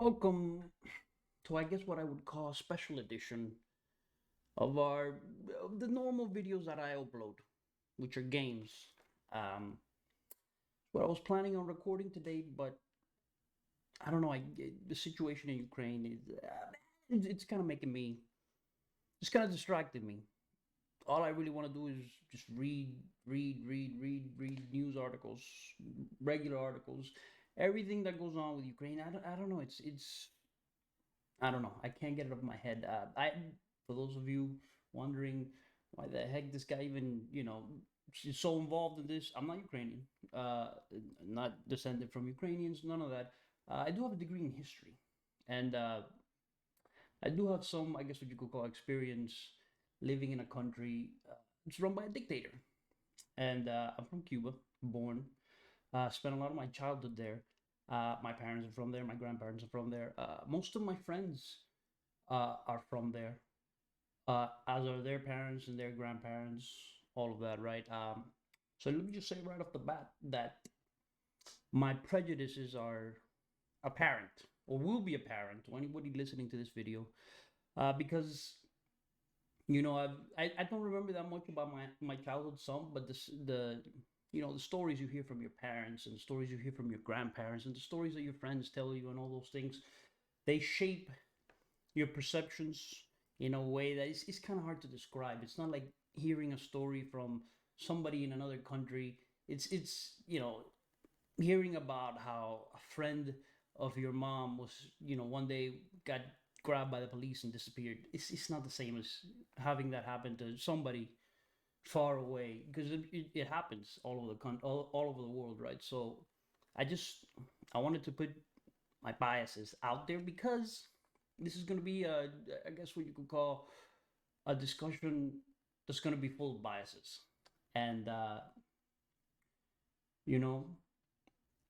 Welcome to, I guess, what I would call a special edition of the normal videos that I upload, which are games. Um, what I was planning on recording today, but I don't know. The situation in Ukraine is it's kind of making me, it's kind of distracting me. All I really want to do is just read news articles, regular articles, everything that goes on with Ukraine. I don't know. It's I don't know. I can't get it off my head. For those of you wondering why the heck this guy even, is so involved in this, I'm not Ukrainian. Uh, not descended from Ukrainians. None of that. I do have a degree in history, and I do have some, I guess, what you could call experience living in a country it's run by a dictator. And I'm from Cuba, born. Spent a lot of my childhood there. My parents are from there. My grandparents are from there. Most of my friends are from there, as are their parents and their grandparents, all of that, right? So let me just say right off the bat that my prejudices are apparent, or will be apparent to anybody listening to this video, because I don't remember that much about my childhood, some, but the stories you hear from your parents and the stories you hear from your grandparents and the stories that your friends tell you and all those things, they shape your perceptions in a way that is kind of hard to describe. It's not like hearing a story from somebody in another country. It's hearing about how a friend of your mom was one day got grabbed by the police and disappeared. It's not the same as having that happen to somebody far away, because it happens all over all over the world, right? So I just I wanted to put my biases out there, because this is going to be I guess what you could call a discussion that's going to be full of biases, and you know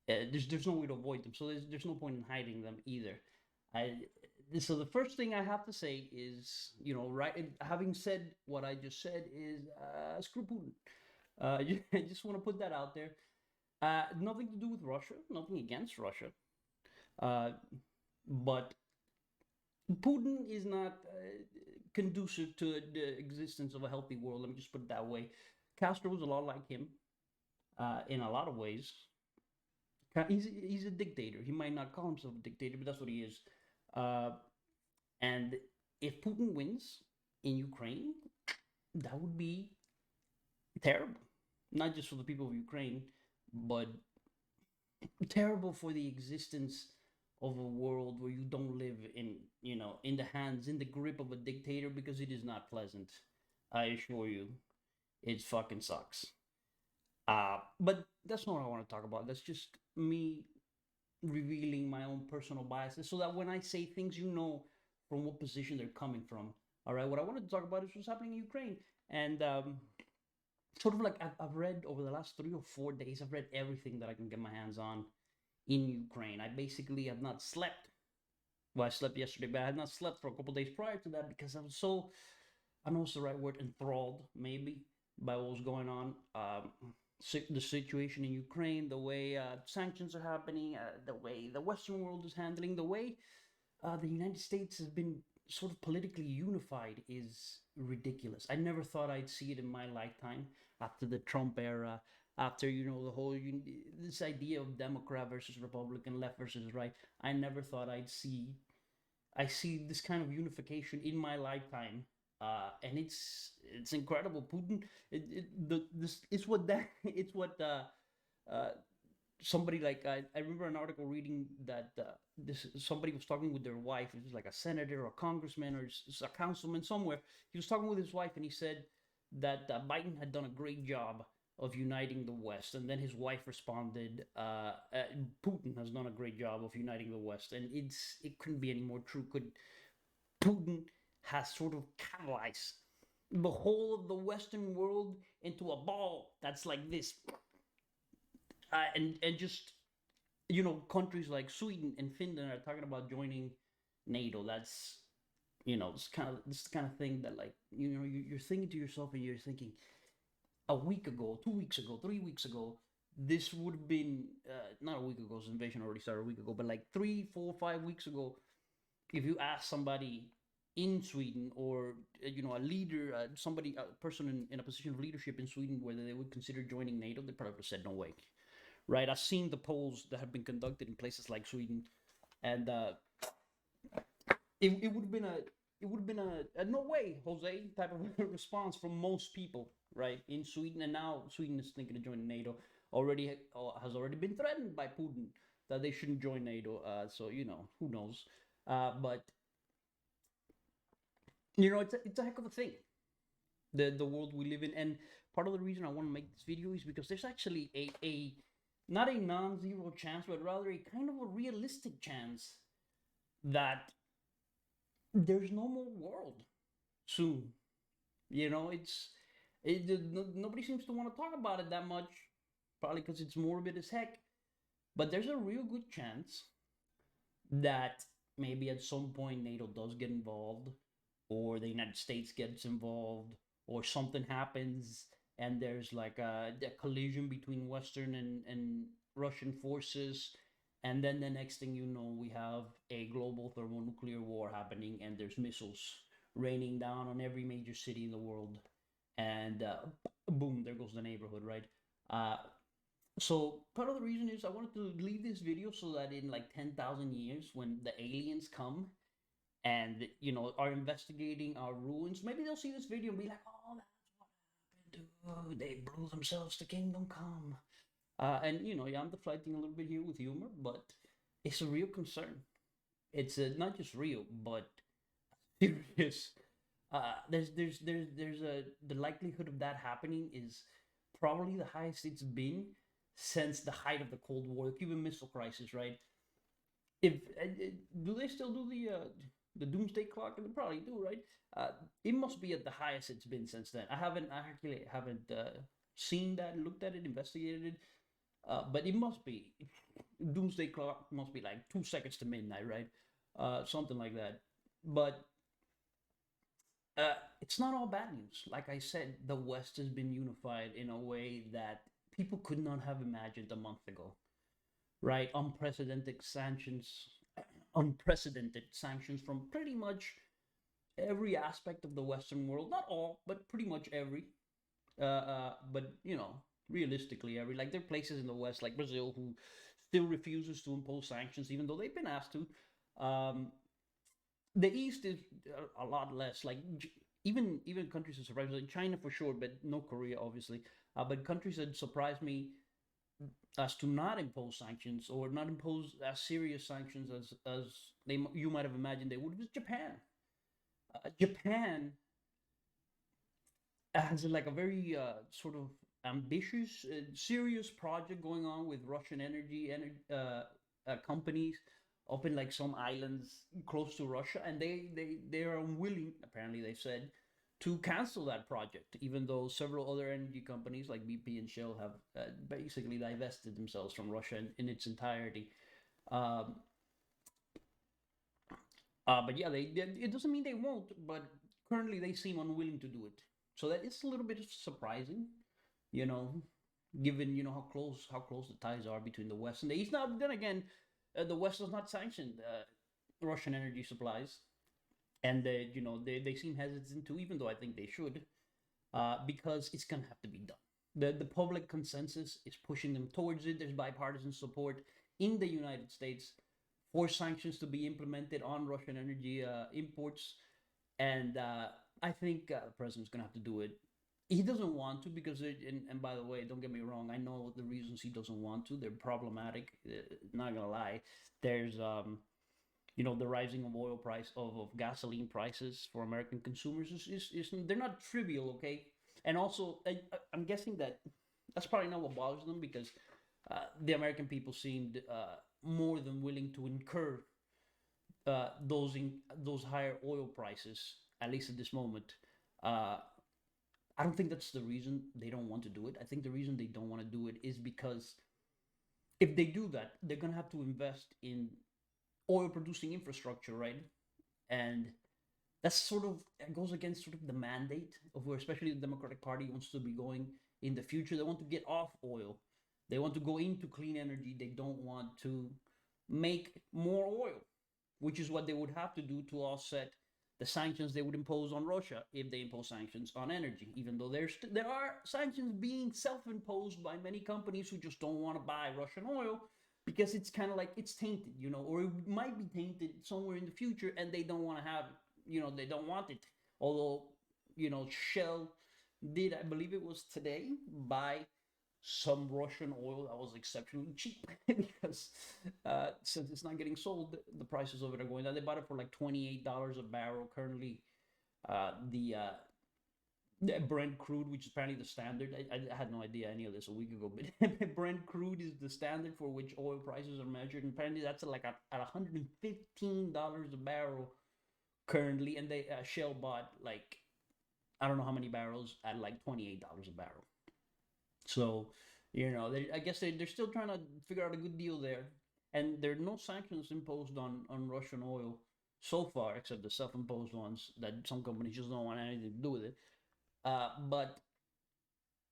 there's no way to avoid them, so there's no point in hiding them either. I So the first thing I have to say is, right, having said what I just said, is screw Putin. I just want to put that out there. Nothing to do with Russia, nothing against Russia, uh, but Putin is not conducive to the existence of a healthy world. Let me just put it that way. Castro was a lot like him in a lot of ways. He's a dictator. He might not call himself a dictator, but that's what he is. Uh, and if Putin wins in Ukraine, that would be terrible. Not just for the people of Ukraine, but terrible for the existence of a world where you don't live in the hands, in the grip of a dictator, because it is not pleasant. I assure you, it fucking sucks. But that's not what I want to talk about. That's just me revealing my own personal biases, so that when I say things, from what position they're coming from. All right, what I wanted to talk about is what's happening in Ukraine, and sort of like I've read over the last 3 or 4 days. I've read everything that I can get my hands on in Ukraine. I basically have not slept. Well, I slept yesterday, but I had not slept for a couple days prior to that, because I was so, I don't know what's the right word, enthralled maybe by what was going on. The situation in Ukraine, the way sanctions are happening, the way the Western world is handling, the way the United States has been sort of politically unified is ridiculous. I never thought I'd see it in my lifetime, after the Trump era, after the whole this idea of Democrat versus Republican, left versus right. I never thought I see this kind of unification in my lifetime, and it's incredible. Putin, this it's what that it's what uh, somebody like I remember an article reading that this somebody was talking with their wife. It was like a senator or a congressman or a councilman somewhere. He was talking with his wife, and he said that Biden had done a great job of uniting the West, and then his wife responded, "Putin has done a great job of uniting the West," and it couldn't be any more true. Could Putin has sort of catalyzed the whole of the Western world into a ball that's like this, and just countries like Sweden and Finland are talking about joining NATO. That's this kind of thing that, like, you're thinking to yourself, and you're thinking, a week ago, 2 weeks ago, 3 weeks ago, this would have been not a week ago. So invasion already started a week ago, but like 3, 4, 5 weeks ago, if you ask somebody in Sweden, or a leader, somebody, a person in a position of leadership in Sweden, whether they would consider joining NATO, they probably would have said no way. Right? I've seen the polls that have been conducted in places like Sweden, and it would have been a no way, Jose type of response from most people, right, in Sweden. And now Sweden is thinking of joining NATO. Already has already been threatened by Putin that they shouldn't join NATO. So who knows? But it's a heck of a thing, the world we live in. And part of the reason I want to make this video is because there's actually a not a non-zero chance, but rather a kind of a realistic chance that there's no more world soon. Nobody seems to want to talk about it that much, probably because it's morbid as heck. But there's a real good chance that maybe at some point NATO does get involved, or the United States gets involved, or something happens and there's like a collision between Western and Russian forces. And then the next thing you know, we have a global thermonuclear war happening, and there's missiles raining down on every major city in the world. And boom, there goes the neighborhood, right? So part of the reason is I wanted to leave this video so that in like 10,000 years, when the aliens come and are investigating our ruins, maybe they'll see this video and be like, "Oh, that's what happened, dude. They blew themselves to kingdom come." And yeah, I'm deflecting a little bit here with humor, but it's a real concern. It's not just real, but serious. There's the likelihood of that happening is probably the highest it's been since the height of the Cold War, the Cuban Missile Crisis, right? If do they still do the doomsday clock? They probably do, right? It must be at the highest it's been since then. I actually haven't seen that, looked at it, investigated it, but it must be. Doomsday clock must be like 2 seconds to midnight, right? Something like that. But it's not all bad news. Like I said, the West has been unified in a way that people could not have imagined a month ago, right? Unprecedented sanctions from pretty much every aspect of the Western world. Not all, but pretty much every. But realistically, every. Like there are places in the West, like Brazil, who still refuses to impose sanctions, even though they've been asked to. The East is a lot less. Like even countries that surprise me, like China for sure, but no Korea, obviously. But countries that surprise me as to not impose sanctions, or not impose as serious sanctions as you might have imagined they would, was Japan. Japan has like a very sort of ambitious, serious project going on with Russian companies up in like some islands close to Russia, and they are unwilling. Apparently, they said to cancel that project, even though several other energy companies like BP and Shell have basically divested themselves from Russia in its entirety. Um, but yeah, it doesn't mean they won't, but currently they seem unwilling to do it. So that it's a little bit surprising, you know, given how close the ties are between the West and the East. Now, then again, the West does not sanction Russian energy supplies, and they seem hesitant to, even though I think they should, because it's gonna have to be done. The public consensus is pushing them towards it. There's bipartisan support in the United States for sanctions to be implemented on Russian energy imports, and I think the president's gonna have to do it. He doesn't want to because and by the way, don't get me wrong, I know the reasons he doesn't want to. They're problematic. Not gonna lie. There's the rising of oil price of gasoline prices for American consumers is they're not trivial, okay? And also, I'm guessing that that's probably not what bothers them, because the American people seemed more than willing to incur those higher oil prices, at least at this moment. I don't think that's the reason they don't want to do it. I think the reason they don't want to do it is because if they do that, they're gonna have to invest in oil producing infrastructure, right? And that's sort of, it goes against sort of the mandate of where especially the Democratic Party wants to be going in the future. They want to get off oil. They want to go into clean energy. They don't want to make more oil, which is what they would have to do to offset the sanctions they would impose on Russia if they impose sanctions on energy. Even though there are sanctions being self-imposed by many companies who just don't want to buy Russian oil because it's kind of like it's tainted, or it might be tainted somewhere in the future, and they don't want to have it. They don't want it. Although, Shell did, I believe it was today, buy some Russian oil that was exceptionally cheap because since it's not getting sold, the prices of it are going down. They bought it for like $28 a barrel currently. The Brent crude, which is apparently the standard. I had no idea any of this a week ago, but Brent crude is the standard for which oil prices are measured, and apparently that's like at $115 a barrel currently, and they Shell bought like I don't know how many barrels at like $28 a barrel. So, I guess they're still trying to figure out a good deal there. And there are no sanctions imposed on Russian oil so far, except the self-imposed ones that some companies just don't want anything to do with it. But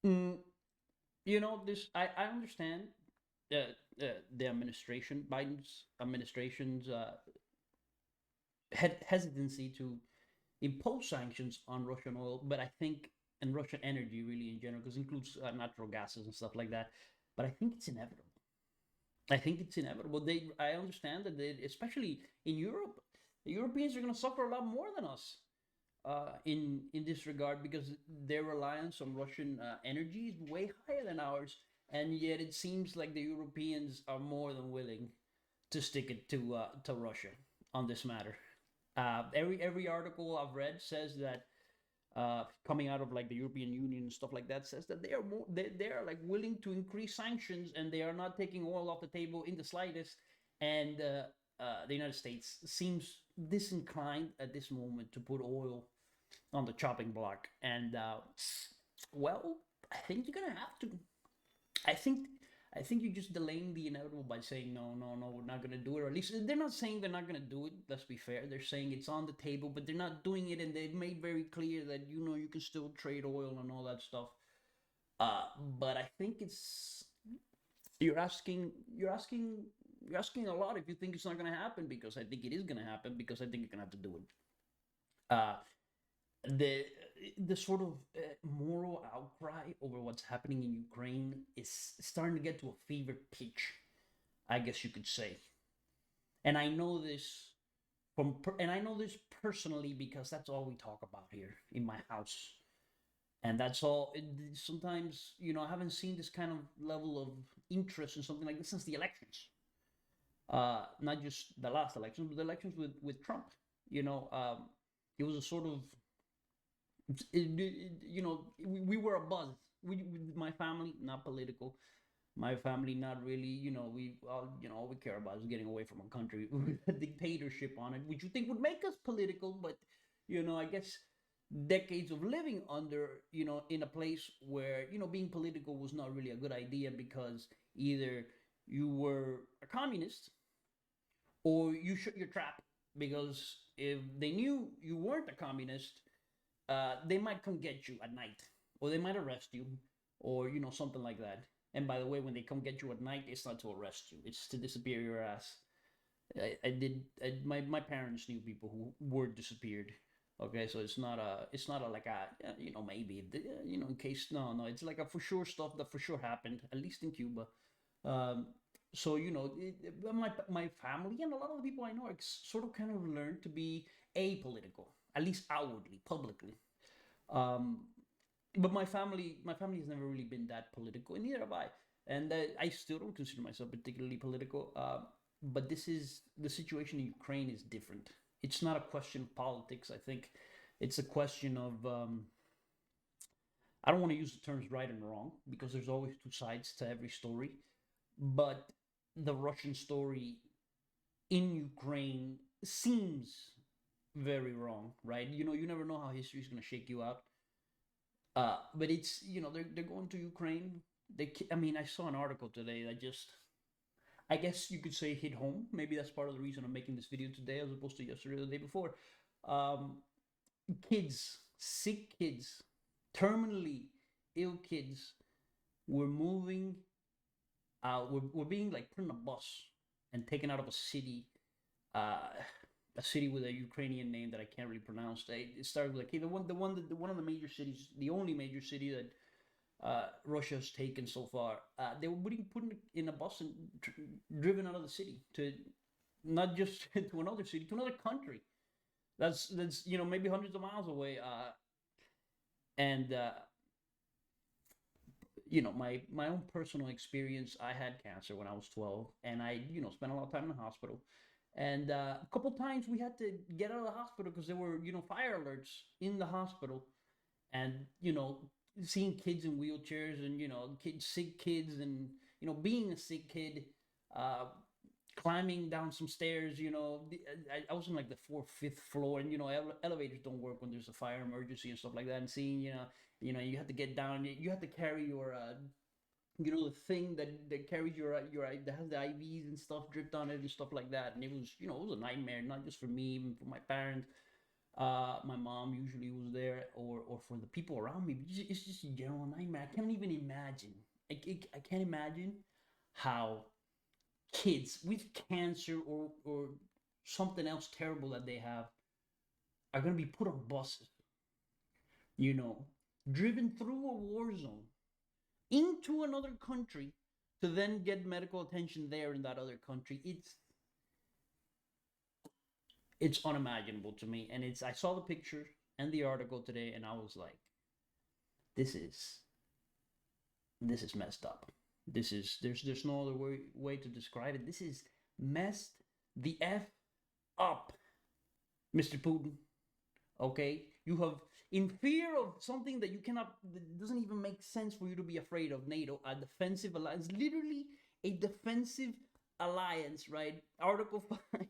mm, this I understand the Biden's administration's hesitancy to impose sanctions on Russian oil, but I think and Russian energy really in general, because it includes natural gases and stuff like that. But I think it's inevitable. I think it's inevitable. I understand that especially in Europe, the Europeans are going to suffer a lot more than us in this regard because their reliance on Russian energy is way higher than ours, and yet it seems like the Europeans are more than willing to stick it to Russia on this matter. Every article I've read says that coming out of like the European Union and stuff like that says that they are like willing to increase sanctions and they are not taking oil off the table in the slightest. And the United States seems disinclined at this moment to put oil on the chopping block. And well, I think you're gonna have to. I think I think you're just delaying the inevitable by saying no, no, no, we're not gonna do it. Or at least they're not saying they're not gonna do it. Let's be fair. They're saying it's on the table, but they're not doing it, and they've made very clear that you can still trade oil and all that stuff. But I think you're asking you're asking you're asking a lot if you think it's not gonna happen, because I think it is gonna happen, because I think you're gonna have to do it. Uh, the the sort of moral outcry over what's happening in Ukraine is starting to get to a fever pitch, I guess you could say. And I know this and I know this personally because that's all we talk about here in my house. And that's all. Sometimes, I haven't seen this kind of level of interest in something like this since the elections. Not just the last elections, but the elections with Trump. It was a sort of we were a buzz. My family, not political. My family, not really. All we care about is getting away from a country with a dictatorship on it, which you think would make us political, but I guess decades of living under, in a place where being political was not really a good idea, because either you were a communist or you shut your trap, because if they knew you weren't a communist, they might come get you at night, or they might arrest you, or something like that. And by the way, when they come get you at night, it's not to arrest you; it's to disappear your ass. My parents knew people who were disappeared. Okay, so it's not a like a maybe in case, no, it's like a for sure stuff that for sure happened, at least in Cuba. Um, so my family and a lot of the people I know sort of kind of learned to be apolitical, at least outwardly, publicly. Um, but my family has never really been that political, and neither have I. And I still don't consider myself particularly political. But the situation in Ukraine is different. It's not a question of politics. I think it's a question of I don't want to use the terms right and wrong, because there's always two sides to every story. But the Russian story in Ukraine seems very wrong, right? You never know how history is going to shake you out. But it's they're going to Ukraine. I saw an article today that just, I guess you could say, hit home. Maybe that's part of the reason I'm making this video today as opposed to yesterday or the day before. Um, Kids, sick kids, terminally ill kids were moving we're being like put in a bus and taken out of uh, a city with a Ukrainian name that I can't really pronounce. It started with like, hey, one of the major cities, the only major city that Russia's taken so far. They were being put in a bus and driven out of the city to not just to another city, to another country. That's maybe hundreds of miles away. And my own personal experience. I had cancer when I was 12, and I spent a lot of time in the hospital. And a couple times we had to get out of the hospital because there were fire alerts in the hospital, and seeing kids in wheelchairs and sick kids, and being a sick kid, uh, climbing down some stairs. I was in like the fourth, fifth floor, and elevators don't work when there's a fire emergency and stuff like that. And seeing you have to get down, you have to carry your the thing that carries your that has the IVs and stuff dripped on it and stuff like that. And it was it was a nightmare, not just for me, even for my parents. My mom usually was there, or for the people around me. It's just a general nightmare. I can't even imagine. I can't imagine how kids with cancer or something else terrible that they have are going to be put on buses, you know, driven through a war zone into another country to then get medical attention there in that other country. It's unimaginable to me, and I saw the picture and the article today, and I was like, this is messed up. There's no other way to describe it. This is messed the f up, Mr. Putin. Okay, you have, in fear of something that doesn't even make sense for you to be afraid of, NATO, a defensive alliance, literally a defensive alliance, right? Article 5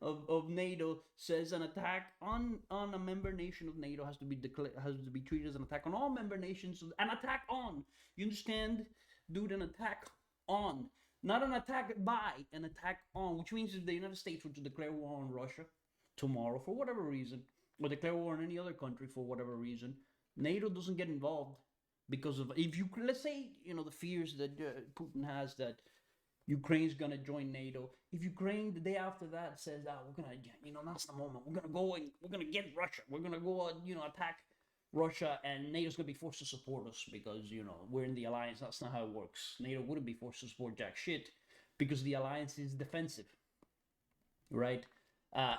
of NATO says an attack on a member nation of NATO has to be treated as an attack on all member nations. An attack on, you understand, dude? An attack on, not an attack by, an attack on, which means if the United States were to declare war on Russia tomorrow for whatever reason, or declare war on any other country for whatever reason, NATO doesn't get involved because of, if you, let's say, the fears that Putin has that Ukraine's gonna join NATO. If Ukraine the day after that says, we're gonna, that's the moment, we're gonna go and we're gonna get Russia, we're gonna go, attack Russia, and NATO's gonna be forced to support us because we're in the alliance. That's not how it works. NATO wouldn't be forced to support jack shit because the alliance is defensive, right? Uh,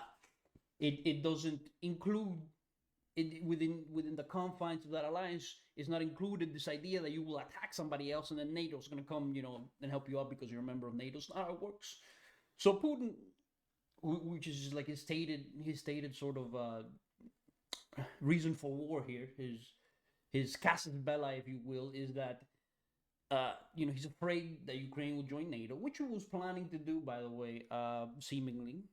it doesn't include it within the confines of that alliance. Is not included this idea that you will attack somebody else and then NATO's going to come, and help you out because you're a member of NATO. It's not how it works. So Putin, which is like his stated sort of reason for war here, his casus belli, if you will, is that he's afraid that Ukraine will join NATO, which he was planning to do, by the way, seemingly.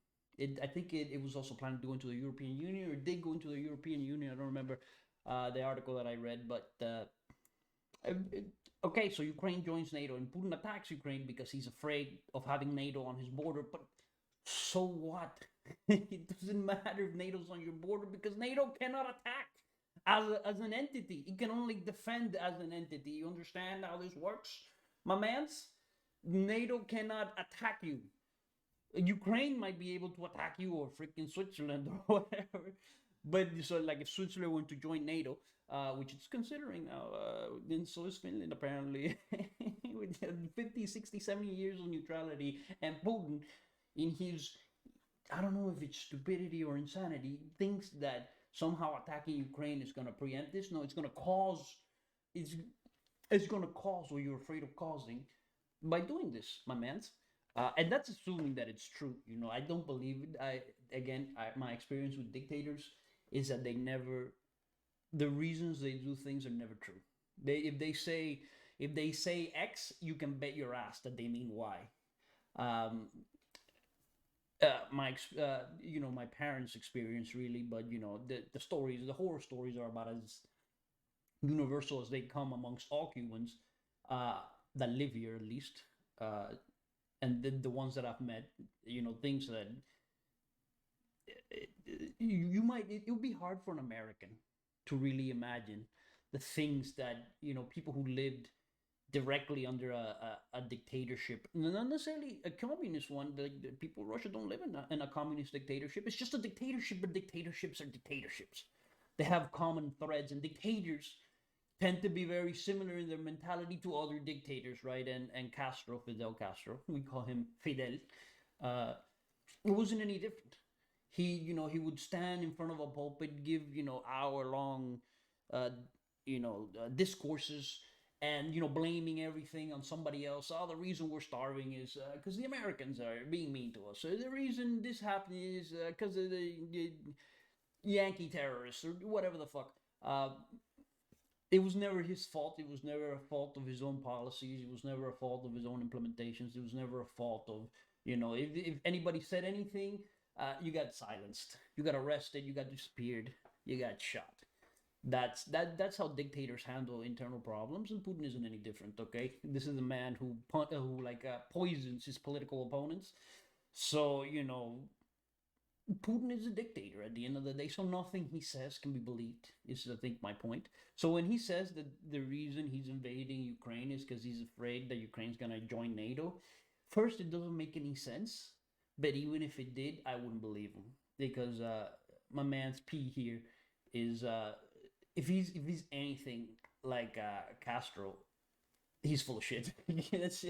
I think it was also planning to go into the European Union, or did go into the European Union. I don't remember the article that I read, but okay, so Ukraine joins NATO, and Putin attacks Ukraine because he's afraid of having NATO on his border. But so what? It doesn't matter if NATO's on your border because NATO cannot attack as an entity. It can only defend as an entity. You understand how this works, my mans? NATO cannot attack you. Ukraine might be able to attack you, or freaking Switzerland or whatever. But so, like, if Switzerland were to join NATO, which it's considering now, then so is Finland apparently, with 50, 60, 70 years of neutrality, and Putin, in his, I don't know if it's stupidity or insanity, thinks that somehow attacking Ukraine is going to preempt this. No, it's going to cause, it's going to cause what you're afraid of causing by doing this, my mans. And that's assuming that it's true. I don't believe it. My experience with dictators is that the reasons they do things are never true. If they say X, you can bet your ass that they mean Y. My parents' experience really, but the horror stories are about as universal as they come amongst all Cubans that live here, at least. And the ones that I've met, things that it would be hard for an American to really imagine the things that people who lived directly under a dictatorship, not necessarily a communist one. The people of Russia don't live in a communist dictatorship. It's just a dictatorship, but dictatorships are dictatorships. They have common threads, and dictators tend to be very similar in their mentality to other dictators, right? And Fidel Castro, we call him Fidel. Uh, it wasn't any different. He would stand in front of a pulpit, give hour long, uh, discourses, and blaming everything on somebody else. Oh, the reason we're starving is because the Americans are being mean to us. So the reason this happened is because of the Yankee terrorists or whatever the fuck. It was never his fault. It was never a fault of his own policies. It was never a fault of his own implementations. It was never a fault of, if anybody said anything, you got silenced, you got arrested, you got disappeared, you got shot. That's how dictators handle internal problems, and Putin isn't any different. Okay, this is a man who poisons his political opponents. So Putin is a dictator at the end of the day, so nothing he says can be believed, is I think my point. So when he says that the reason he's invading Ukraine is because he's afraid that Ukraine's gonna join NATO, first, it doesn't make any sense. But even if it did, I wouldn't believe him, because my man's P here is if he's anything like Castro, he's full of shit. That's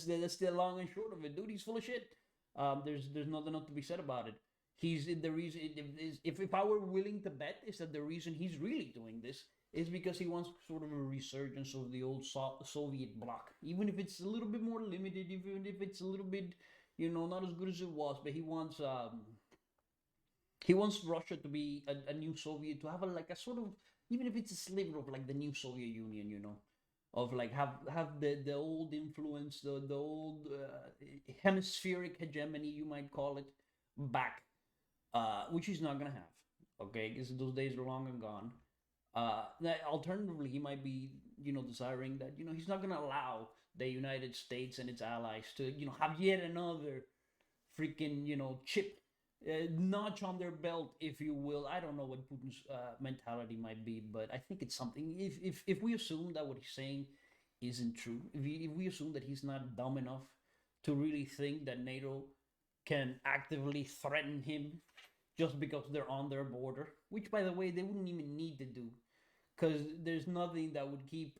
the long and short of it, dude. He's full of shit. There's nothing else to be said about it. He's the reason. If I were willing to bet, is that the reason he's really doing this is because he wants sort of a resurgence of the old Soviet bloc, even if it's a little bit more limited, even if it's a little bit, not as good as it was. But he wants Russia to be a new Soviet, to have like a sort of, even if it's a sliver of like the new Soviet Union, of like have the old influence, the old hemispheric hegemony, you might call it, back, which he's not gonna have. Okay, because those days are long and gone. Alternatively, he might be, desiring that, he's not gonna allow the United States and its allies to, have yet another freaking, chip, notch on their belt, if you will. I don't know what Putin's mentality might be, but I think it's something. If we assume that what he's saying isn't true, if we assume that he's not dumb enough to really think that NATO can actively threaten him just because they're on their border, which, by the way, they wouldn't even need to do, because there's nothing that would keep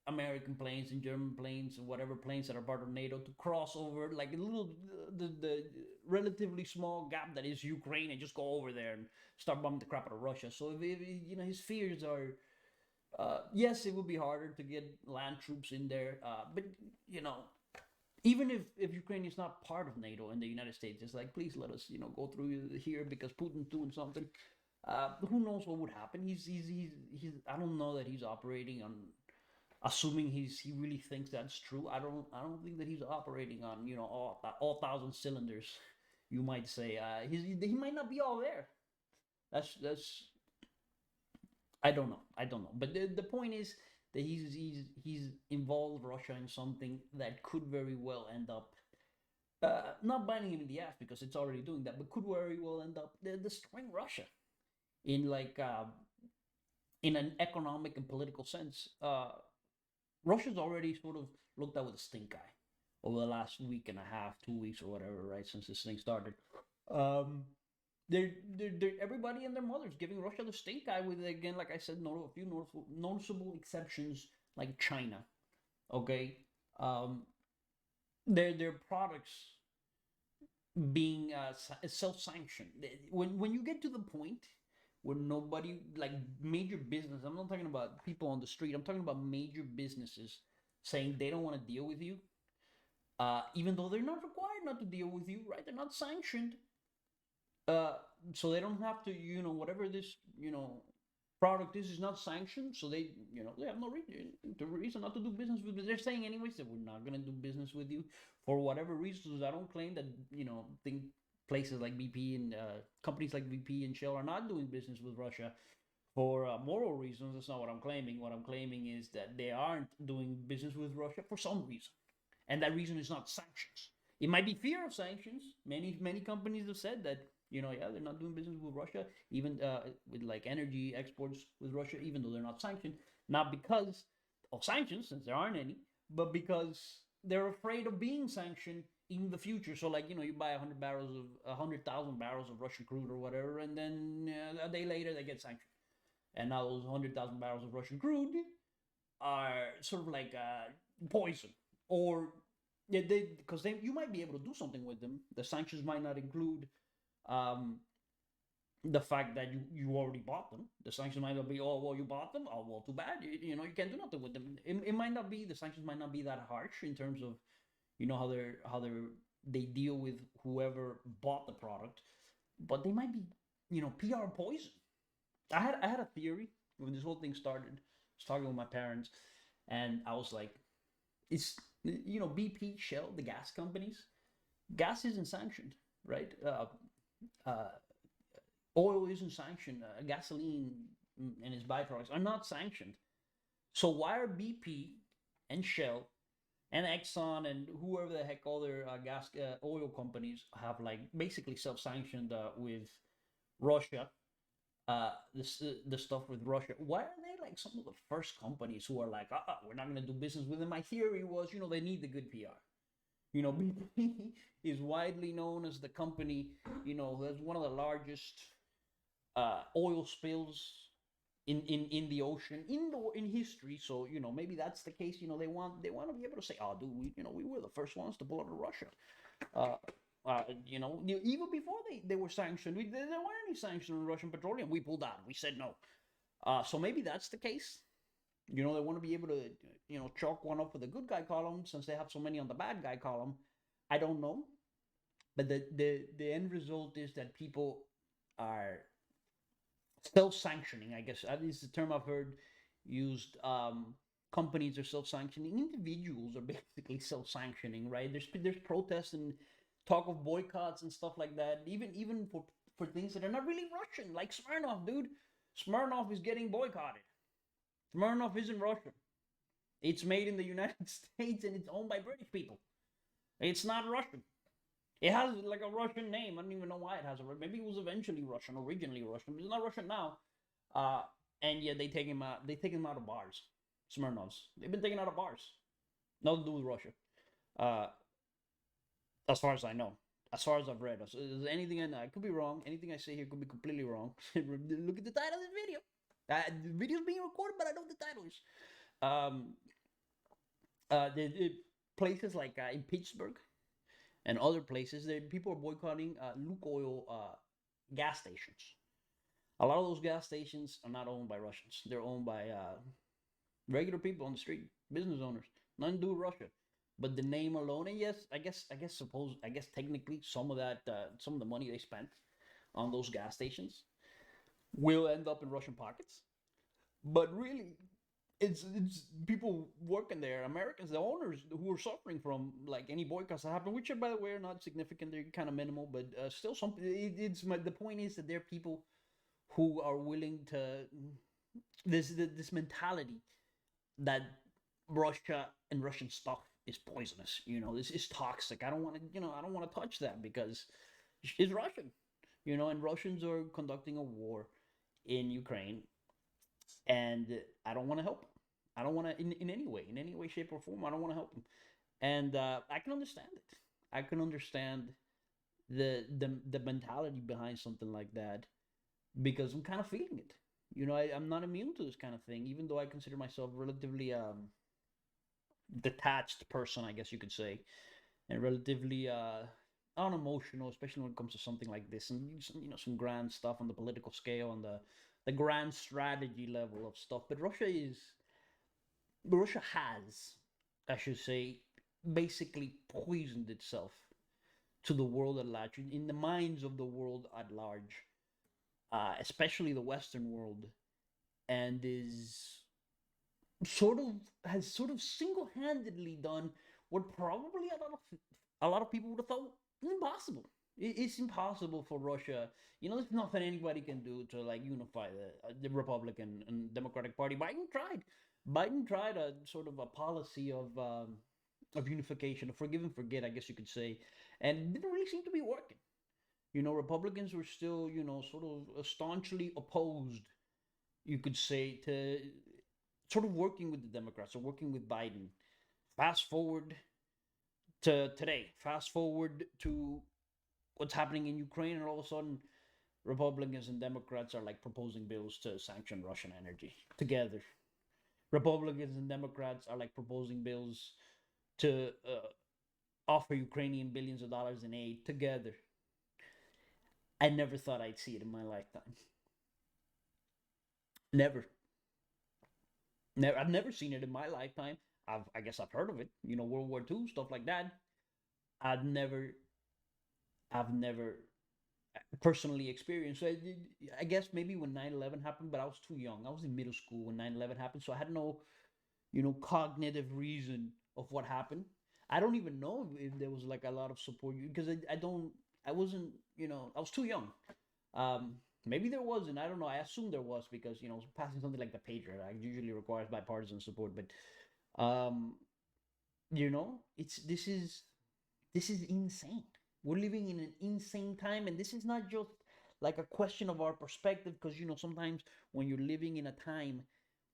American planes and German planes and whatever planes that are part of NATO to cross over like a little the relatively small gap that is Ukraine, and just go over there and start bombing the crap out of Russia. So if his fears are, yes, it would be harder to get land troops in there, but even if Ukraine is not part of NATO and the United States is like, please let us go through here because Putin's doing something. Who knows what would happen? He's I don't know that he's operating on, assuming he really thinks that's true. I don't think that he's operating on all thousand cylinders, you might say. He might not be all there. That's I don't know. But the point is that he's involved Russia in something that could very well end up not biting him in the ass, because it's already doing that, but could very well end up destroying Russia in in an economic and political sense. Russia's already sort of looked at with a stink eye over the last week and a half, 2 weeks or whatever, right, since this thing started. Um, they're everybody and their mothers giving Russia the stink eye, with, again, like I said, a few noticeable exceptions, like China. Okay, um, their products being self-sanctioned. When you get to the point where nobody, like major business, I'm not talking about people on the street, I'm talking about major businesses saying they don't want to deal with you, even though they're not required not to deal with you, right? They're not sanctioned, uh, so they don't have to, whatever this, product is not sanctioned, so they have no reason not to do business with you. They're saying anyways that we're not going to do business with you for whatever reasons. I don't claim that, think places like BP and companies like BP and Shell are not doing business with Russia for moral reasons. That's not what I'm claiming. What I'm claiming is that they aren't doing business with Russia for some reason, and that reason is not sanctions. It might be fear of sanctions. Many companies have said that, yeah, they're not doing business with Russia, even with like energy exports with Russia, even though they're not sanctioned, not because of sanctions, since there aren't any, but because they're afraid of being sanctioned in the future. So, like, you buy 100,000 barrels of Russian crude or whatever, and then a day later they get sanctioned, and now those 100,000 barrels of Russian crude are sort of like poison, or yeah, because you might be able to do something with them. The sanctions might not include um, the fact that you already bought them. The sanctions might not be, oh well, you bought them. Oh well, too bad. You can't do nothing with them. It might not be, the sanctions might not be that harsh in terms of how they deal with whoever bought the product, but they might be PR poison. I had a theory when this whole thing started. I was talking with my parents, and I was like, it's BP, Shell, the gas companies. Gas isn't sanctioned, right? Uh, Oil isn't sanctioned. Gasoline and its byproducts are not sanctioned. So why are BP and Shell and Exxon and whoever the heck other oil companies have, like, basically self-sanctioned with Russia? The stuff with Russia. Why are they like some of the first companies who are like, we're not going to do business with them? My theory was, they need the good PR. BP is widely known as the company, that's one of the largest oil spills in the ocean in history. So maybe that's the case. They want to be able to say, oh, dude, we were the first ones to pull out of Russia. Even before they were sanctioned, there weren't any sanctions on Russian petroleum. We pulled out. We said no. So maybe that's the case. They want to be able to chalk one up for the good guy column since they have so many on the bad guy column. I don't know, but the end result is that people are self-sanctioning. I guess that is the term I've heard used. Companies are self-sanctioning. Individuals are basically self-sanctioning, right? There's protests and talk of boycotts and stuff like that. Even for things that are not really Russian, like Smirnoff, dude. Smirnoff is getting boycotted. Smirnoff isn't Russian. It's made in the United States and it's owned by British people. It's not Russian. It has like a Russian name. I don't even know why it has a. Maybe it was eventually Russian, originally Russian. But it's not Russian now. Uh, and yeah, they take him out. They take him out of bars. Smirnoffs. They've been taken out of bars. Nothing to do with Russia. Uh, as far as I know. As far as I've read. So anything I could be wrong. Anything I say here could be completely wrong. Look at the title of this video. The video's being recorded, but I know what the title is. The places like in Pittsburgh and other places, people are boycotting Lukoil gas stations. A lot of those gas stations are not owned by Russians. They're owned by regular people on the street, business owners. Nothing to do with Russia. But the name alone, and yes, I guess technically some of the money they spent on those gas stations will end up in Russian pockets. But really, it's people working there, Americans, the owners, who are suffering from like any boycotts that happen, which are, by the way, are not significant. They're kind of minimal, but still something. The point is that there are people who are willing to this mentality that Russia and Russian stuff is poisonous. This is toxic. I don't want to touch that because it's Russian. And Russians are conducting a war in Ukraine, and I don't want to help them. I don't want to in any way, shape, or form. I don't want to help them, and I can understand it. I can understand the mentality behind something like that because I'm kind of feeling it. I'm not immune to this kind of thing, even though I consider myself relatively detached person, I guess you could say, and relatively unemotional, especially when it comes to something like this, and some grand stuff on the political scale and the grand strategy level of stuff. But Russia has, I should say, basically poisoned itself to the world at large, in the minds of the world at large, especially the Western world, and has sort of single-handedly done what probably a lot of people would have thought impossible. It's impossible for Russia. There's nothing anybody can do to like unify the Republican and Democratic Party. Biden tried a sort of a policy of unification, of forgive and forget, I guess you could say, and it didn't really seem to be working. Republicans were still, sort of staunchly opposed, you could say, to sort of working with the Democrats or working with Biden. Fast forward to today. Fast forward to what's happening in Ukraine, and all of a sudden, Republicans and Democrats are like proposing bills to sanction Russian energy together. Republicans and Democrats are like proposing bills to offer Ukrainian billions of dollars in aid together. I never thought I'd see it in my lifetime. Never. Never. I've never seen it in my lifetime. I guess I've heard of it. You know, World War II stuff like that. I've never. I've never personally experienced. So I guess maybe when 9/11 happened, but I was too young. I was in middle school when 9/11 happened, so I had no, cognitive reason of what happened. I don't even know if there was like a lot of support because I don't. I wasn't. I was too young. Maybe there wasn't. I don't know. I assume there was because passing something like the Patriot Act usually requires bipartisan support. But it's this is insane. We're living in an insane time, and this is not just like a question of our perspective because sometimes when you're living in a time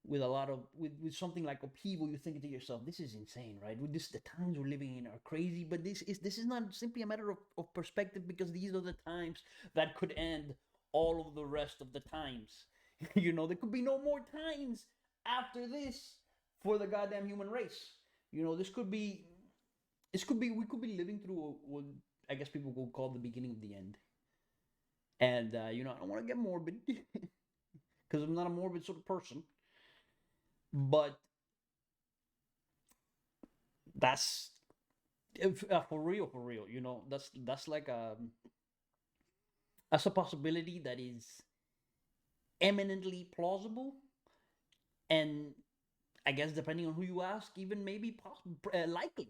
with a lot of with something like upheaval, you're thinking to yourself, this is insane, right? With this, the times we're living in are crazy, but this is not simply a matter of perspective because these are the times that could end all of the rest of the times. There could be no more times after this for the goddamn human race. This could be we could be living through what I guess people will call the beginning of the end. And I don't want to get morbid because I'm not a morbid sort of person, but that's for real, for real. That's like that's a possibility that is eminently plausible, and I guess depending on who you ask, even maybe likely.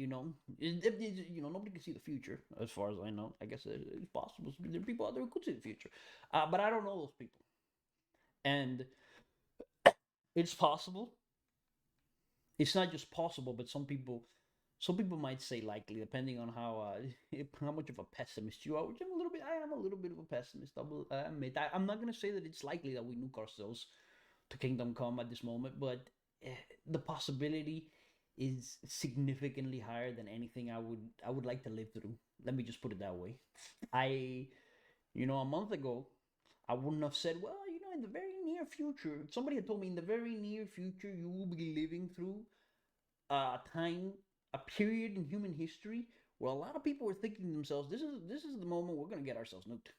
Nobody can see the future as far as I know. I guess it's possible. There are people out there who could see the future, but I don't know those people, and it's possible. It's not just possible, but some people might say likely, depending on how much of a pessimist you are. Which I'm a little bit. I am a little bit of a pessimist. I will admit. I'm not going to say that it's likely that we nuke ourselves to kingdom come at this moment, but the possibility is significantly higher than anything I would like to live through. Let me just put it that way. A month ago, I wouldn't have said, well, in the very near future, somebody had told me in the very near future you will be living through a period in human history where a lot of people were thinking to themselves, this is the moment we're gonna get ourselves nuked.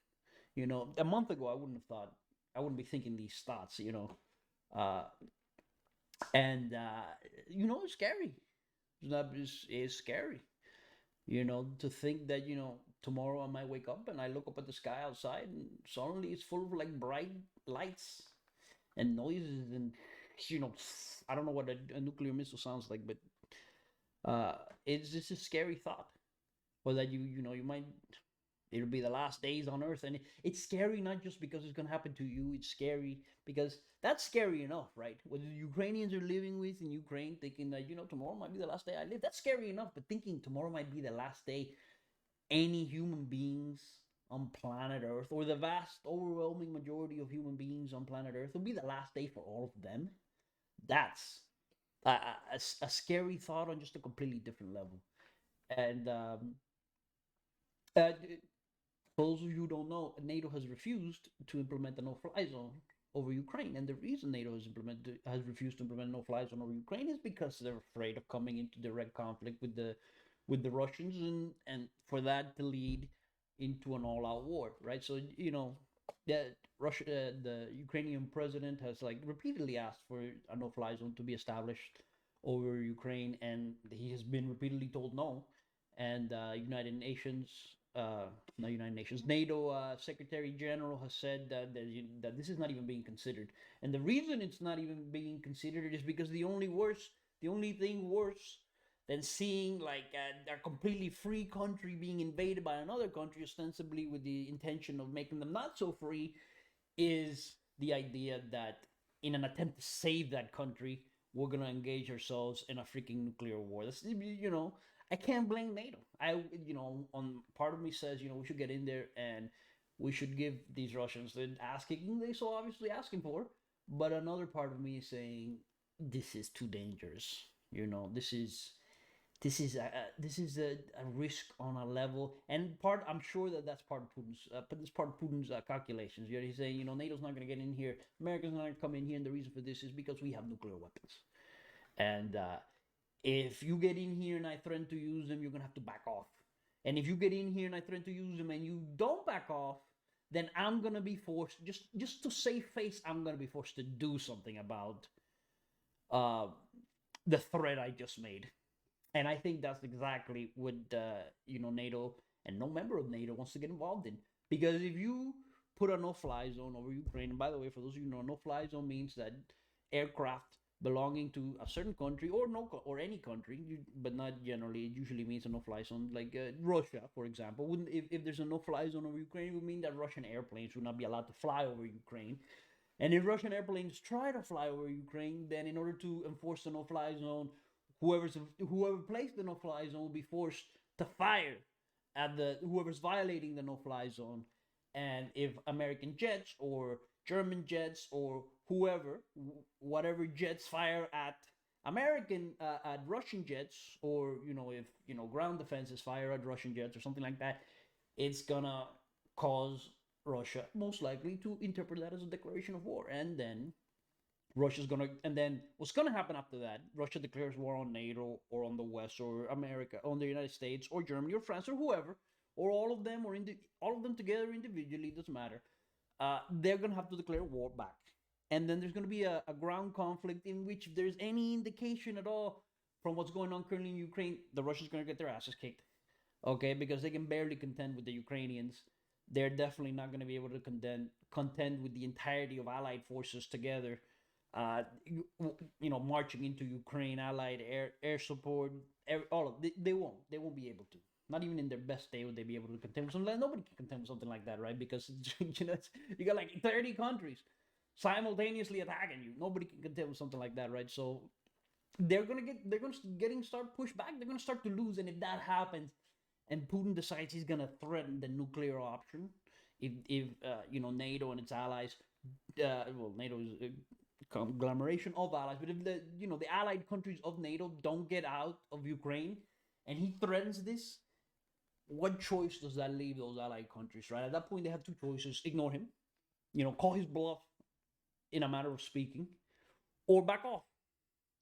A month ago I wouldn't be thinking these thoughts. Uh, and it's scary. It's scary. To think that tomorrow I might wake up and I look up at the sky outside and suddenly it's full of like bright lights and noises and you know I don't know what a nuclear missile sounds like, but it's just a scary thought. Or that you might it'll be the last days on Earth, and it's scary not just because it's gonna happen to you. It's scary because that's scary enough, right? What the Ukrainians are living with in Ukraine, thinking that tomorrow might be the last day I live. That's scary enough, but thinking tomorrow might be the last day any human beings on planet Earth, or the vast overwhelming majority of human beings on planet Earth, will be the last day for all of them. That's a scary thought on just a completely different level. And uh, for those of you who don't know, NATO has refused to implement a no-fly zone over Ukraine, and the reason NATO has refused to implement a no-fly zone over Ukraine is because they're afraid of coming into direct conflict with the Russians, and for that to lead into an all-out war, right? So the Ukrainian president has like repeatedly asked for a no-fly zone to be established over Ukraine, and he has been repeatedly told no. And United Nations, not United Nations, NATO Secretary General has said that this is not even being considered. And the reason it's not even being considered is because the only thing worse than seeing like a completely free country being invaded by another country, ostensibly with the intention of making them not so free, is the idea that in an attempt to save that country, we're gonna engage ourselves in a freaking nuclear war. I can't blame NATO. On part of me says, we should get in there and we should give these Russians the ass kicking they so obviously asking for. But another part of me is saying, this is too dangerous. You know, this is a risk on a level, and part I'm sure that's part of Putin's calculations. You know, he's saying, NATO's not going to get in here, America's not going to come in here, and the reason for this is because we have nuclear weapons, and if you get in here and I threaten to use them, you're going to have to back off. And if you get in here and I threaten to use them and you don't back off, then I'm going to be forced, just to save face, I'm going to be forced to do something about uh, the threat I just made. And I think that's exactly what NATO and no member of NATO wants to get involved in. Because if you put a no-fly zone over Ukraine, and by the way, for those of you who know, no-fly zone means that aircraft belonging to a certain country or any country, but not generally. It usually means a no-fly zone, like Russia, for example. Wouldn't if there's a no-fly zone over Ukraine, it would mean that Russian airplanes would not be allowed to fly over Ukraine. And if Russian airplanes try to fly over Ukraine, then in order to enforce the no-fly zone, whoever placed the no-fly zone will be forced to fire at the whoever's violating the no-fly zone. And if American jets or German jets or whatever jets fire at Russian jets, or if ground defenses fire at Russian jets or something like that, it's gonna cause Russia most likely to interpret that as a declaration of war, and then what's gonna happen after that? Russia declares war on NATO or on the West or America, on the United States or Germany or France or whoever, or all of them, or all of them together individually. It doesn't matter. They're gonna have to declare war back, and then there's gonna be a ground conflict in which if there's any indication at all from what's going on currently in Ukraine, the Russians are gonna get their asses kicked. Okay, because they can barely contend with the Ukrainians. They're definitely not going to be able to contend with the entirety of Allied forces together. Uh, Marching into Ukraine, Allied air support, all of they won't be able to. Not even in their best day would they be able to contend with something. Nobody can contend with something like that, right? Because you got like 30 countries simultaneously attacking you. Nobody can contend with something like that, right? So they're gonna start push back. They're gonna start to lose, and if that happens, and Putin decides he's gonna threaten the nuclear option, if NATO and its allies, NATO is a conglomeration of allies, but if the allied countries of NATO don't get out of Ukraine, and he threatens this, what choice does that leave those allied countries? Right at that point, they have two choices: ignore him, call his bluff, in a matter of speaking, or back off.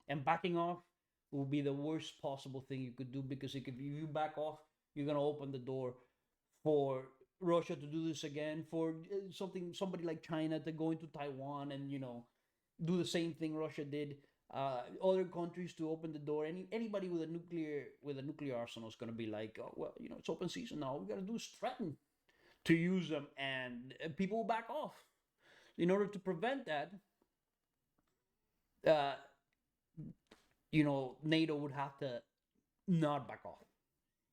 And backing off will be the worst possible thing you could do, because if you back off, you're gonna open the door for Russia to do this again, for somebody like China to go into Taiwan and do the same thing Russia did. Other countries to open the door. Anybody with a nuclear arsenal is gonna be like, oh well, it's open season now. All we gotta do is threaten to use them, and people will back off. In order to prevent that, uh, NATO would have to not back off.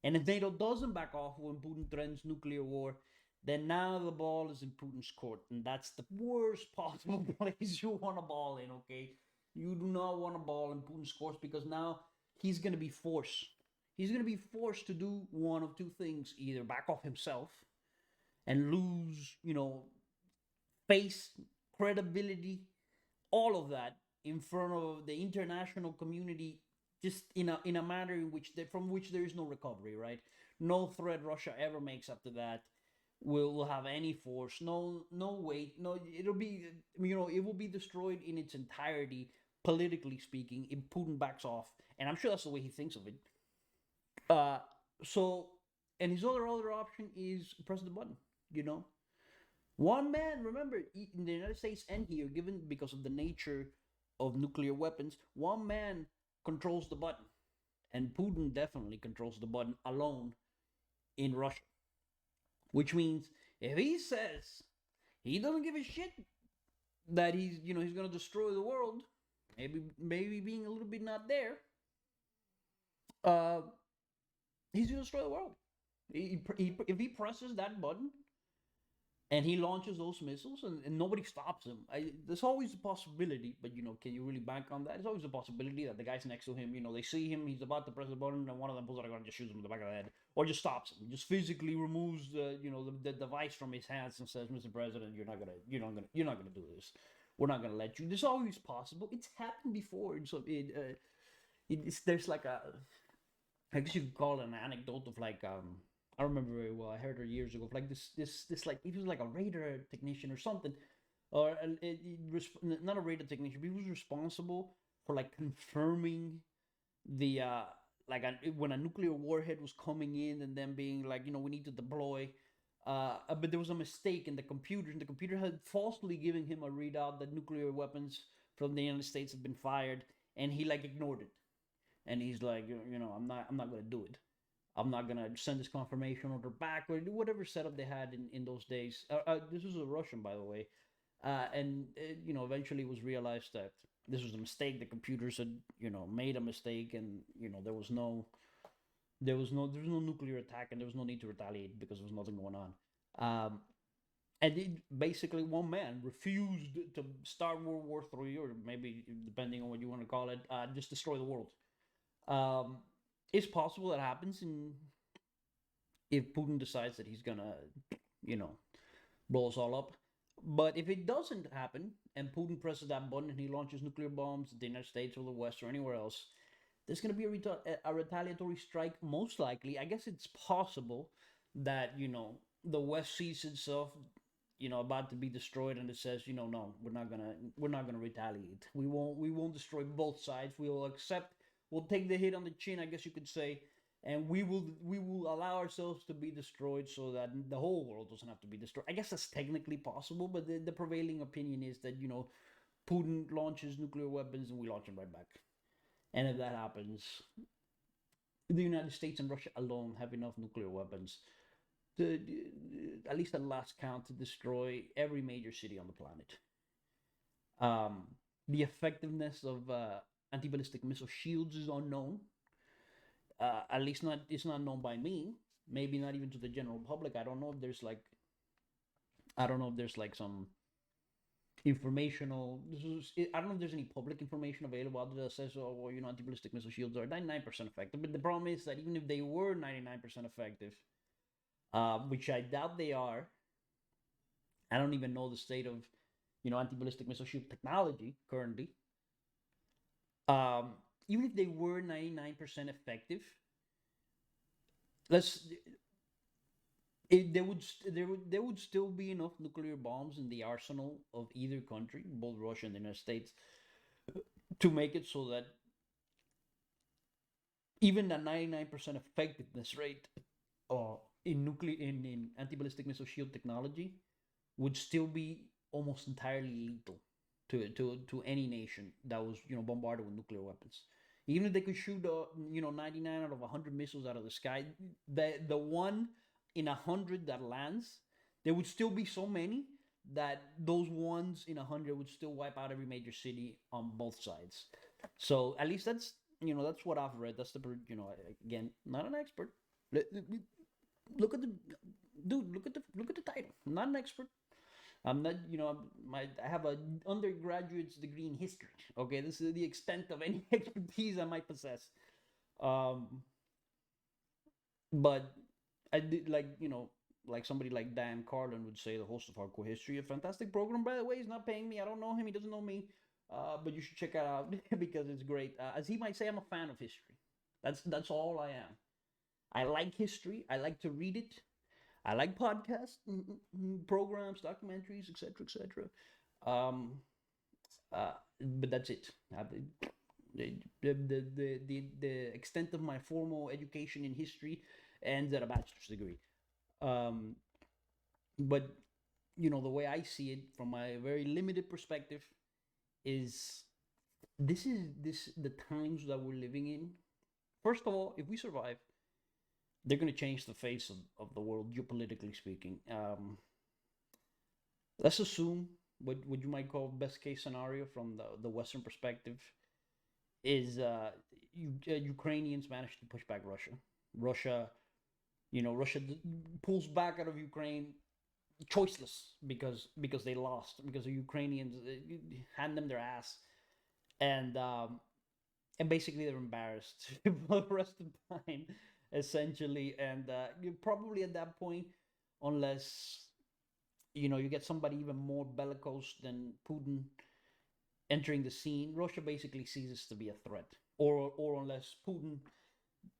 And if NATO doesn't back off when Putin threatens nuclear war, then now the ball is in Putin's court. And that's the worst possible place you want a ball in, okay? You do not want a ball in Putin's court, because now he's going to be forced. He's going to be forced to do one of two things: either back off himself and lose, face, credibility, all of that in front of the international community, just in a manner in which from which there is no recovery, right? No threat Russia ever makes after that will have any force, no weight, no, it'll be, it will be destroyed in its entirety, politically speaking, if Putin backs off. And I'm sure that's the way he thinks of it. uh so and his other option is press the button. One man, remember, in the United States and here, given because of the nature of nuclear weapons, one man controls the button. And Putin definitely controls the button alone in Russia. Which means if he says he doesn't give a shit that he's gonna destroy the world, maybe being a little bit not there, uh, he's gonna destroy the world. If he presses that button, and he launches those missiles, and nobody stops him. There's always a possibility, but can you really bank on that? There's always a possibility that the guys next to him, they see him, he's about to press the button, and one of them pulls out a gun and just shoots him in the back of the head, or just stops him, just physically removes the device from his hands and says, "Mr. President, you're not gonna do this." We're not gonna let you. This is always possible. It's happened before. So it's there's like a, I guess you could call it an anecdote of like I remember very well. I heard it years ago. Of like this like it was like a radar technician or something, or not a radar technician, but he was responsible for like confirming the like when a nuclear warhead was coming in and then being like, we need to deploy. But there was a mistake in the computer, and the computer had falsely given him a readout that nuclear weapons from the United States had been fired, and he like ignored it. And he's like, I'm not gonna do it. I'm not gonna send this confirmation order back or whatever setup they had in those days. This was a Russian, by the way, and eventually it was realized that this was a mistake. The computers had made a mistake, and there was no nuclear attack, and there was no need to retaliate because there was nothing going on. And basically one man refused to start World War III, or maybe depending on what you want to call it, just destroy the world. Um, it's possible that happens if Putin decides that he's gonna, you know, blow us all up. But if it doesn't happen and Putin presses that button and he launches nuclear bombs at the United States or the West or anywhere else, there's going to be a retaliatory strike, most likely. I guess it's possible that, the West sees itself, about to be destroyed, and it says, no, we're not gonna retaliate. We won't destroy both sides. We'll take the hit on the chin, I guess you could say, and we will allow ourselves to be destroyed so that the whole world doesn't have to be destroyed. I guess that's technically possible, but the prevailing opinion is that Putin launches nuclear weapons and we launch them right back. And if that happens, the United States and Russia alone have enough nuclear weapons to, at least at last count, to destroy every major city on the planet. Um, the effectiveness of anti-ballistic missile shields is unknown. At least it's not known by me. Maybe not even to the general public. I don't know if there's like some informational. I don't know if there's any public information available out there that says, oh, well, anti-ballistic missile shields are 99% effective. But the problem is that even if they were 99% effective, which I doubt they are, I don't even know the state of, anti-ballistic missile shield technology currently. Um, Even if they were 99% effective, let's there would still be enough nuclear bombs in the arsenal of either country, both Russia and the United States, to make it so that even the 99% effectiveness rate in anti-ballistic missile shield technology would still be almost entirely lethal to any nation that was bombarded with nuclear weapons. Even if they could shoot 99 out of 100 missiles out of the sky, the one in 100 that lands, there would still be so many that those ones in 100 would still wipe out every major city on both sides. So at least that's what I've read. That's the again, not an expert. Look at the dude. Look at the title. I'm not an expert. I'm not, I have an undergraduate's degree in history. Okay, this is the extent of any expertise I might possess. Um, but I did like somebody like Dan Carlin would say, the host of Hardcore History, a fantastic program. By the way, he's not paying me. I don't know him. He doesn't know me. But you should check it out because it's great. As he might say, I'm a fan of history. That's all I am. I like history. I like to read it. I like podcasts, programs, documentaries, etc., etc. Um, but that's it. The extent of my formal education in history ends at a bachelor's degree. Um, but the way I see it from my very limited perspective is this the times that we're living in. First of all, if we survive, they're going to change the face of the world, geopolitically speaking. Let's assume what you might call best case scenario from the Western perspective is Ukrainians manage to push back Russia. Russia pulls back out of Ukraine choiceless because they lost, because the Ukrainians hand them their ass, and basically they're embarrassed for the rest of the time, essentially. And probably at that point, unless you get somebody even more bellicose than Putin entering the scene, Russia basically ceases to be a threat. Or unless Putin,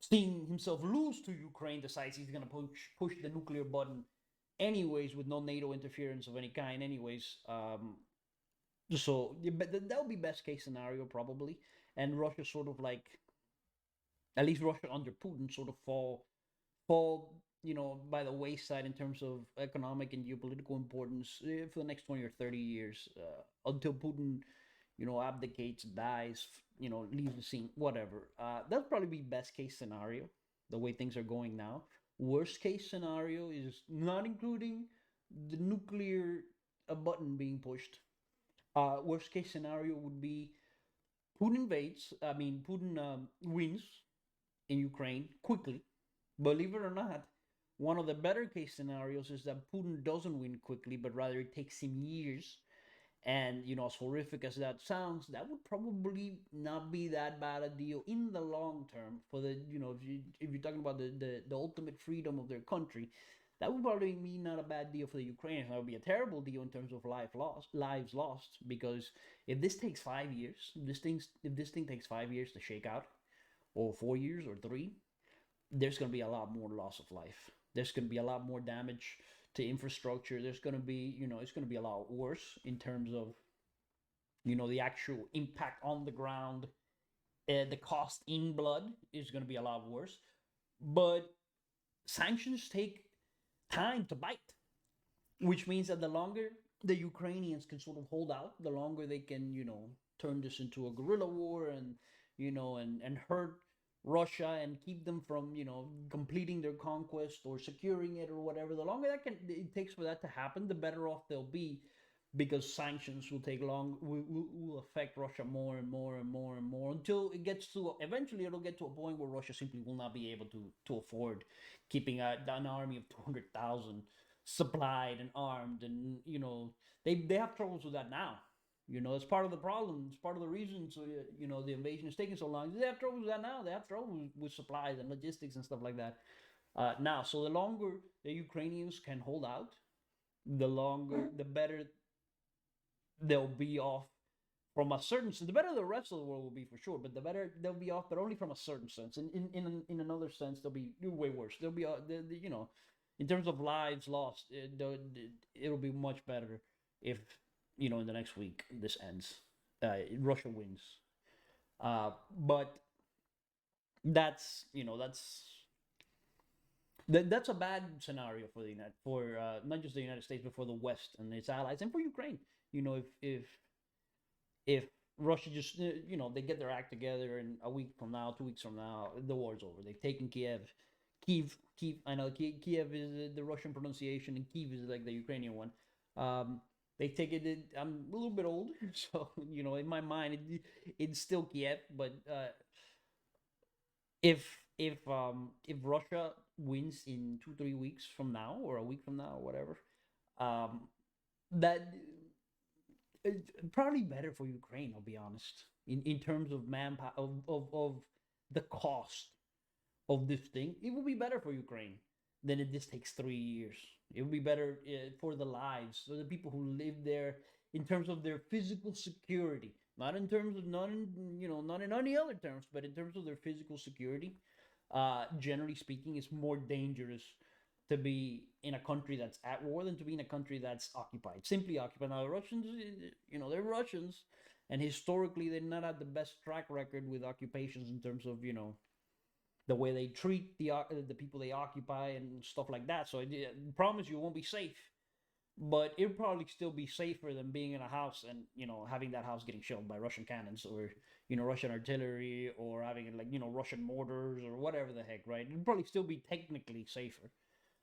seeing himself lose to Ukraine, decides he's gonna push the nuclear button anyways with no NATO interference of any kind, anyways. So that would be best case scenario probably, and Russia sort of like, at least Russia under Putin sort of fall by the wayside in terms of economic and geopolitical importance for the next 20 or 30 years until Putin abdicates, dies, leaves the scene, whatever. That'd probably be best case scenario, the way things are going now. Worst case scenario is not including the nuclear button being pushed. Worst case scenario would be Putin wins in Ukraine quickly. Believe it or not, one of the better case scenarios is that Putin doesn't win quickly, but rather it takes him years. And as horrific as that sounds, that would probably not be that bad a deal in the long term for the if you're talking about the ultimate freedom of their country. That would probably mean not a bad deal for the Ukrainians. That would be a terrible deal in terms of lives lost. Because if this takes 5 years, if this thing takes 5 years to shake out, or 4 years or three, there's going to be a lot more loss of life. There's going to be a lot more damage to infrastructure. There's going to be, it's going to be a lot worse in terms of, the actual impact on the ground. The cost in blood is going to be a lot worse. But sanctions take time to bite, which means that the longer the Ukrainians can sort of hold out, the longer they can, turn this into a guerrilla war and, and hurt Russia and keep them from, completing their conquest or securing it or whatever. The longer it takes for that to happen, the better off they'll be, because sanctions will take long, will affect Russia more and more and more and more until it gets to, eventually it'll get to a point where Russia simply will not be able to afford keeping an army of 200,000 supplied and armed. And they have troubles with that now. It's part of the problem. It's part of the reason. So the invasion is taking so long. They have trouble with that now. They have trouble with supplies and logistics and stuff like that now. So the longer the Ukrainians can hold out, the better they'll be off from a certain sense. The better the rest of the world will be for sure, but the better they'll be off, but only from a certain sense. In another sense, they'll be way worse. They'll be in terms of lives lost, it'll be much better if in the next week this ends. Russia wins, but that's a bad scenario for not just the United States, but for the West and its allies, and for Ukraine. If Russia just they get their act together, and a week from now, 2 weeks from now, the war's over. They've taken Kiev. I know Kiev is the Russian pronunciation, and Kiev is like the Ukrainian one. They take it. I'm a little bit old, so in my mind, it's still Kiev. But if Russia wins in 2-3 weeks from now, or a week from now, or whatever, that probably better for Ukraine. I'll be honest. In terms of manpower, of the cost of this thing, it will be better for Ukraine than if this takes 3 years. It will be better for the lives, so the people who live there, in terms of their physical security, not in any other terms, but in terms of their physical security. Generally speaking, it's more dangerous to be in a country that's at war than to be in a country that's occupied, simply occupied. Now, the Russians, they're Russians, and historically, they've not had the best track record with occupations in terms of, the way they treat the people they occupy and stuff like that. So I promise you, it won't be safe, but it'll probably still be safer than being in a house and having that house getting shelled by Russian cannons, or Russian artillery, or having it like Russian mortars or whatever the heck, right? It'll probably still be technically safer.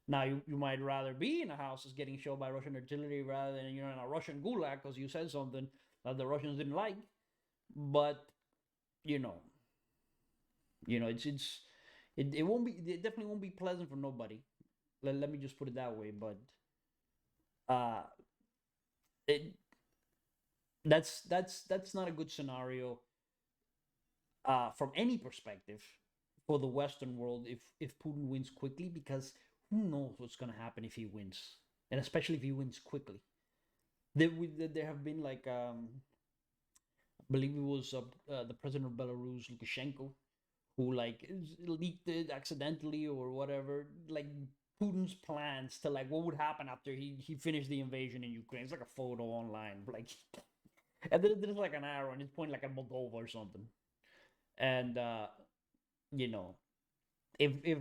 Now, you might rather be in a house that's getting shelled by Russian artillery rather than in a Russian gulag because you said something that the Russians didn't like. But it won't be. It definitely won't be pleasant for nobody. Let me just put it that way. But uh, it that's not a good scenario from any perspective for the Western world if Putin wins quickly, because who knows what's going to happen if he wins. and especially if he wins quickly. There have been like I believe it was the president of Belarus, Lukashenko, who like leaked it accidentally or whatever. Like Putin's plans to like what would happen after he finished the invasion in Ukraine. It's like a photo online, like, and there's like an arrow and it's pointing like at Moldova or something. And you know, if if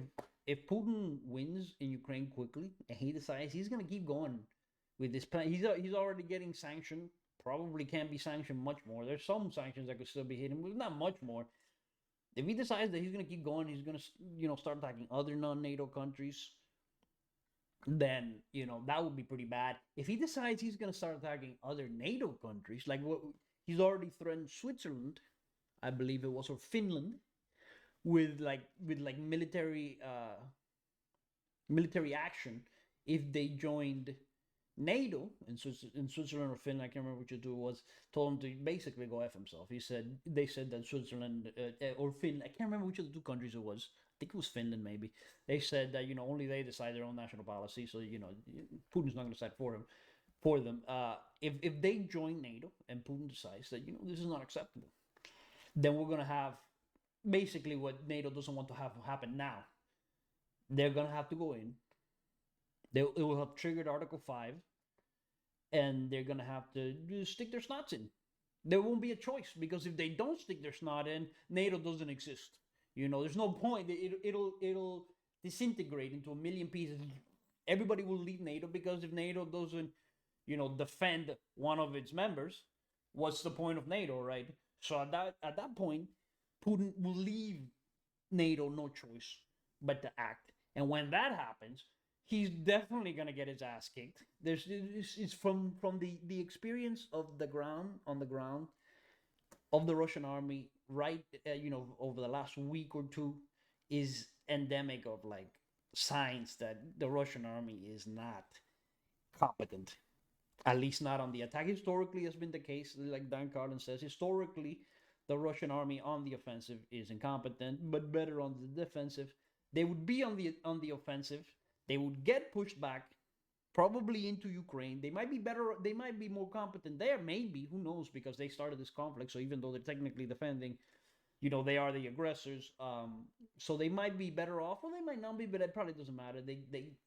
if Putin wins in Ukraine quickly and he decides he's gonna keep going with this plan, he's already getting sanctioned. Probably can't be sanctioned much more. There's some sanctions that could still be hitting, but not much more. If he decides that he's gonna keep going, he's gonna start attacking other non-NATO countries. Then that would be pretty bad. If he decides he's gonna start attacking other NATO countries, like what he's already threatened Switzerland, I believe it was, or Finland, with military action if they joined NATO in Switzerland or Finland, I can't remember which of the two it was, told him to basically go F himself. They said that Switzerland or Finland, I can't remember which of the two countries it was. I think it was Finland maybe. They said that only they decide their own national policy, so Putin's not going to decide for them. If they join NATO and Putin decides that this is not acceptable, then we're going to have basically what NATO doesn't want to have happen now. They're going to have to go in. It will have triggered Article 5, and they're going to have to stick their snots in. There won't be a choice, because if they don't stick their snot in, NATO doesn't exist. There's no point. It'll disintegrate into a million pieces. Everybody will leave NATO, because if NATO doesn't, defend one of its members, what's the point of NATO, right? So at that point, Putin will leave NATO no choice but to act. And when that happens, he's definitely gonna get his ass kicked. It's from the experience of the ground on the ground of the Russian army, right? Over the last week or two, is endemic of like signs that the Russian army is not competent. At least not on the attack. Historically, has been the case. Like Dan Carlin says, historically, the Russian army on the offensive is incompetent, but better on the defensive. They would be on the offensive. They would get pushed back, probably into Ukraine. They might be better. They might be more competent there. Maybe, who knows? Because they started this conflict. So even though they're technically defending, they are the aggressors. So they might be better off, or they might not be. But it probably doesn't matter.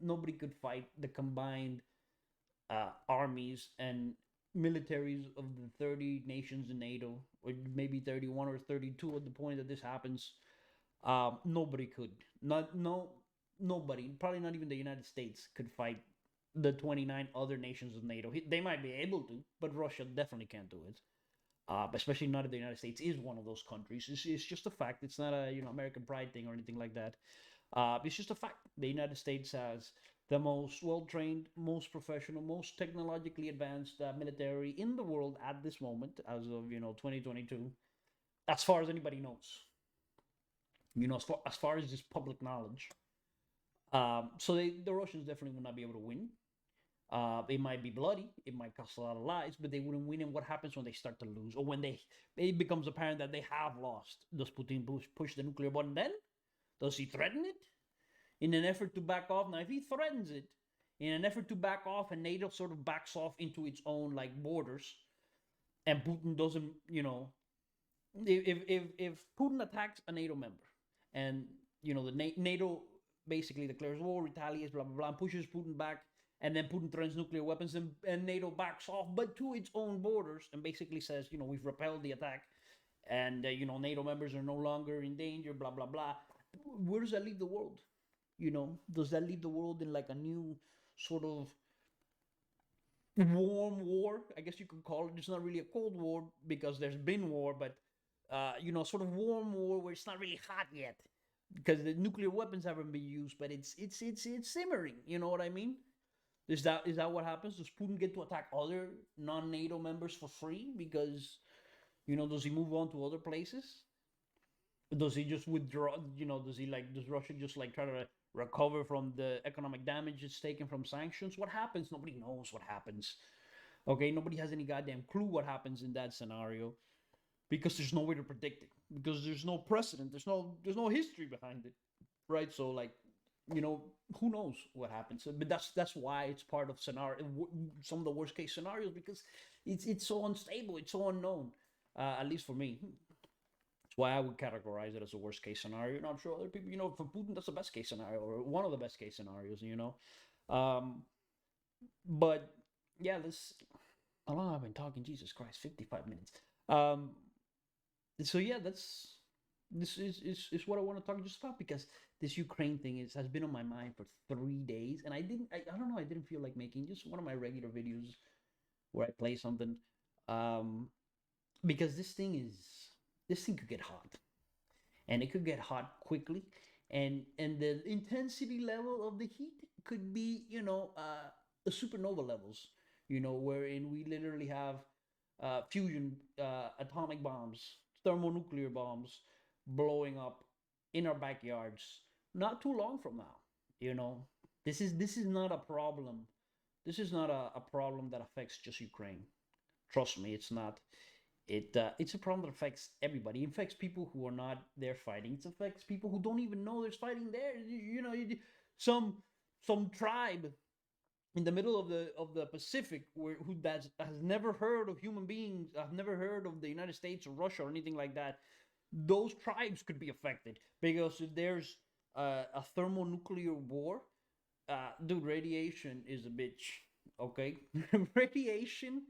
Nobody could fight the combined armies and militaries of the 30 nations in NATO, or maybe 31 or 32 at the point that this happens. Nobody could. Nobody, probably not even the United States, could fight the 29 other nations of NATO. They might be able to, but Russia definitely can't do it. Especially not if the United States is one of those countries. It's just a fact. It's not a American pride thing or anything like that. It's just a fact. The United States has the most well-trained, most professional, most technologically advanced military in the world at this moment, as of 2022, as far as anybody knows. As far as just public knowledge. So the Russians definitely will not be able to win. It might be bloody, it might cost a lot of lives, but they wouldn't win. And what happens when they start to lose, or when it becomes apparent that they have lost? Does Putin push the nuclear button then? Does he threaten it in an effort to back off? Now, if he threatens it in an effort to back off, and NATO sort of backs off into its own like borders, and Putin doesn't, if Putin attacks a NATO member, and the NATO basically declares war, retaliates, blah blah blah, and pushes Putin back, and then Putin threatens nuclear weapons, and NATO backs off, but to its own borders, and basically says, we've repelled the attack, and NATO members are no longer in danger, blah blah blah. Where does that leave the world? Does that leave the world in like a new sort of warm war? I guess you could call it. It's not really a cold war because there's been war, but sort of warm war where it's not really hot yet because the nuclear weapons haven't been used, but it's simmering. You know what I mean? Is that what happens? Does Putin get to attack other non-NATO members for free because does he move on to other places? Does he just withdraw? Does Russia just like try to recover from the economic damage it's taken from sanctions? What happens? Nobody knows what happens. Okay, nobody has any goddamn clue what happens in that scenario because there's no way to predict it, because there's no precedent, there's no history behind it, right? So like you know, who knows what happens? But that's why it's part of some of the worst case scenarios, because it's so unstable, it's so unknown. At least for me, that's why I would categorize it as a worst case scenario. And I'm sure other people, for Putin, that's the best case scenario, or one of the best case scenarios. Um, but yeah, this. How long have I been talking? Jesus Christ, 55 minutes. Um, so yeah, this is what I want to talk just about, because this Ukraine thing has been on my mind for 3 days, and I don't know, I didn't feel like making just one of my regular videos where I play something, um, because this thing could get hot, and it could get hot quickly, and the intensity level of the heat could be, the supernova levels, wherein we literally have fusion atomic bombs, thermonuclear bombs blowing up in our backyards not too long from now. You know, this is not a problem. This is not a problem that affects just Ukraine. Trust me, it's not. It's a problem that affects everybody. It affects people who are not there fighting. It affects people who don't even know there's fighting there. Some some tribe in the middle of the Pacific, who that has never heard of human beings, have never heard of the United States or Russia or anything like that. Those tribes could be affected, because if there's a thermonuclear war, dude, radiation is a bitch. Okay, radiation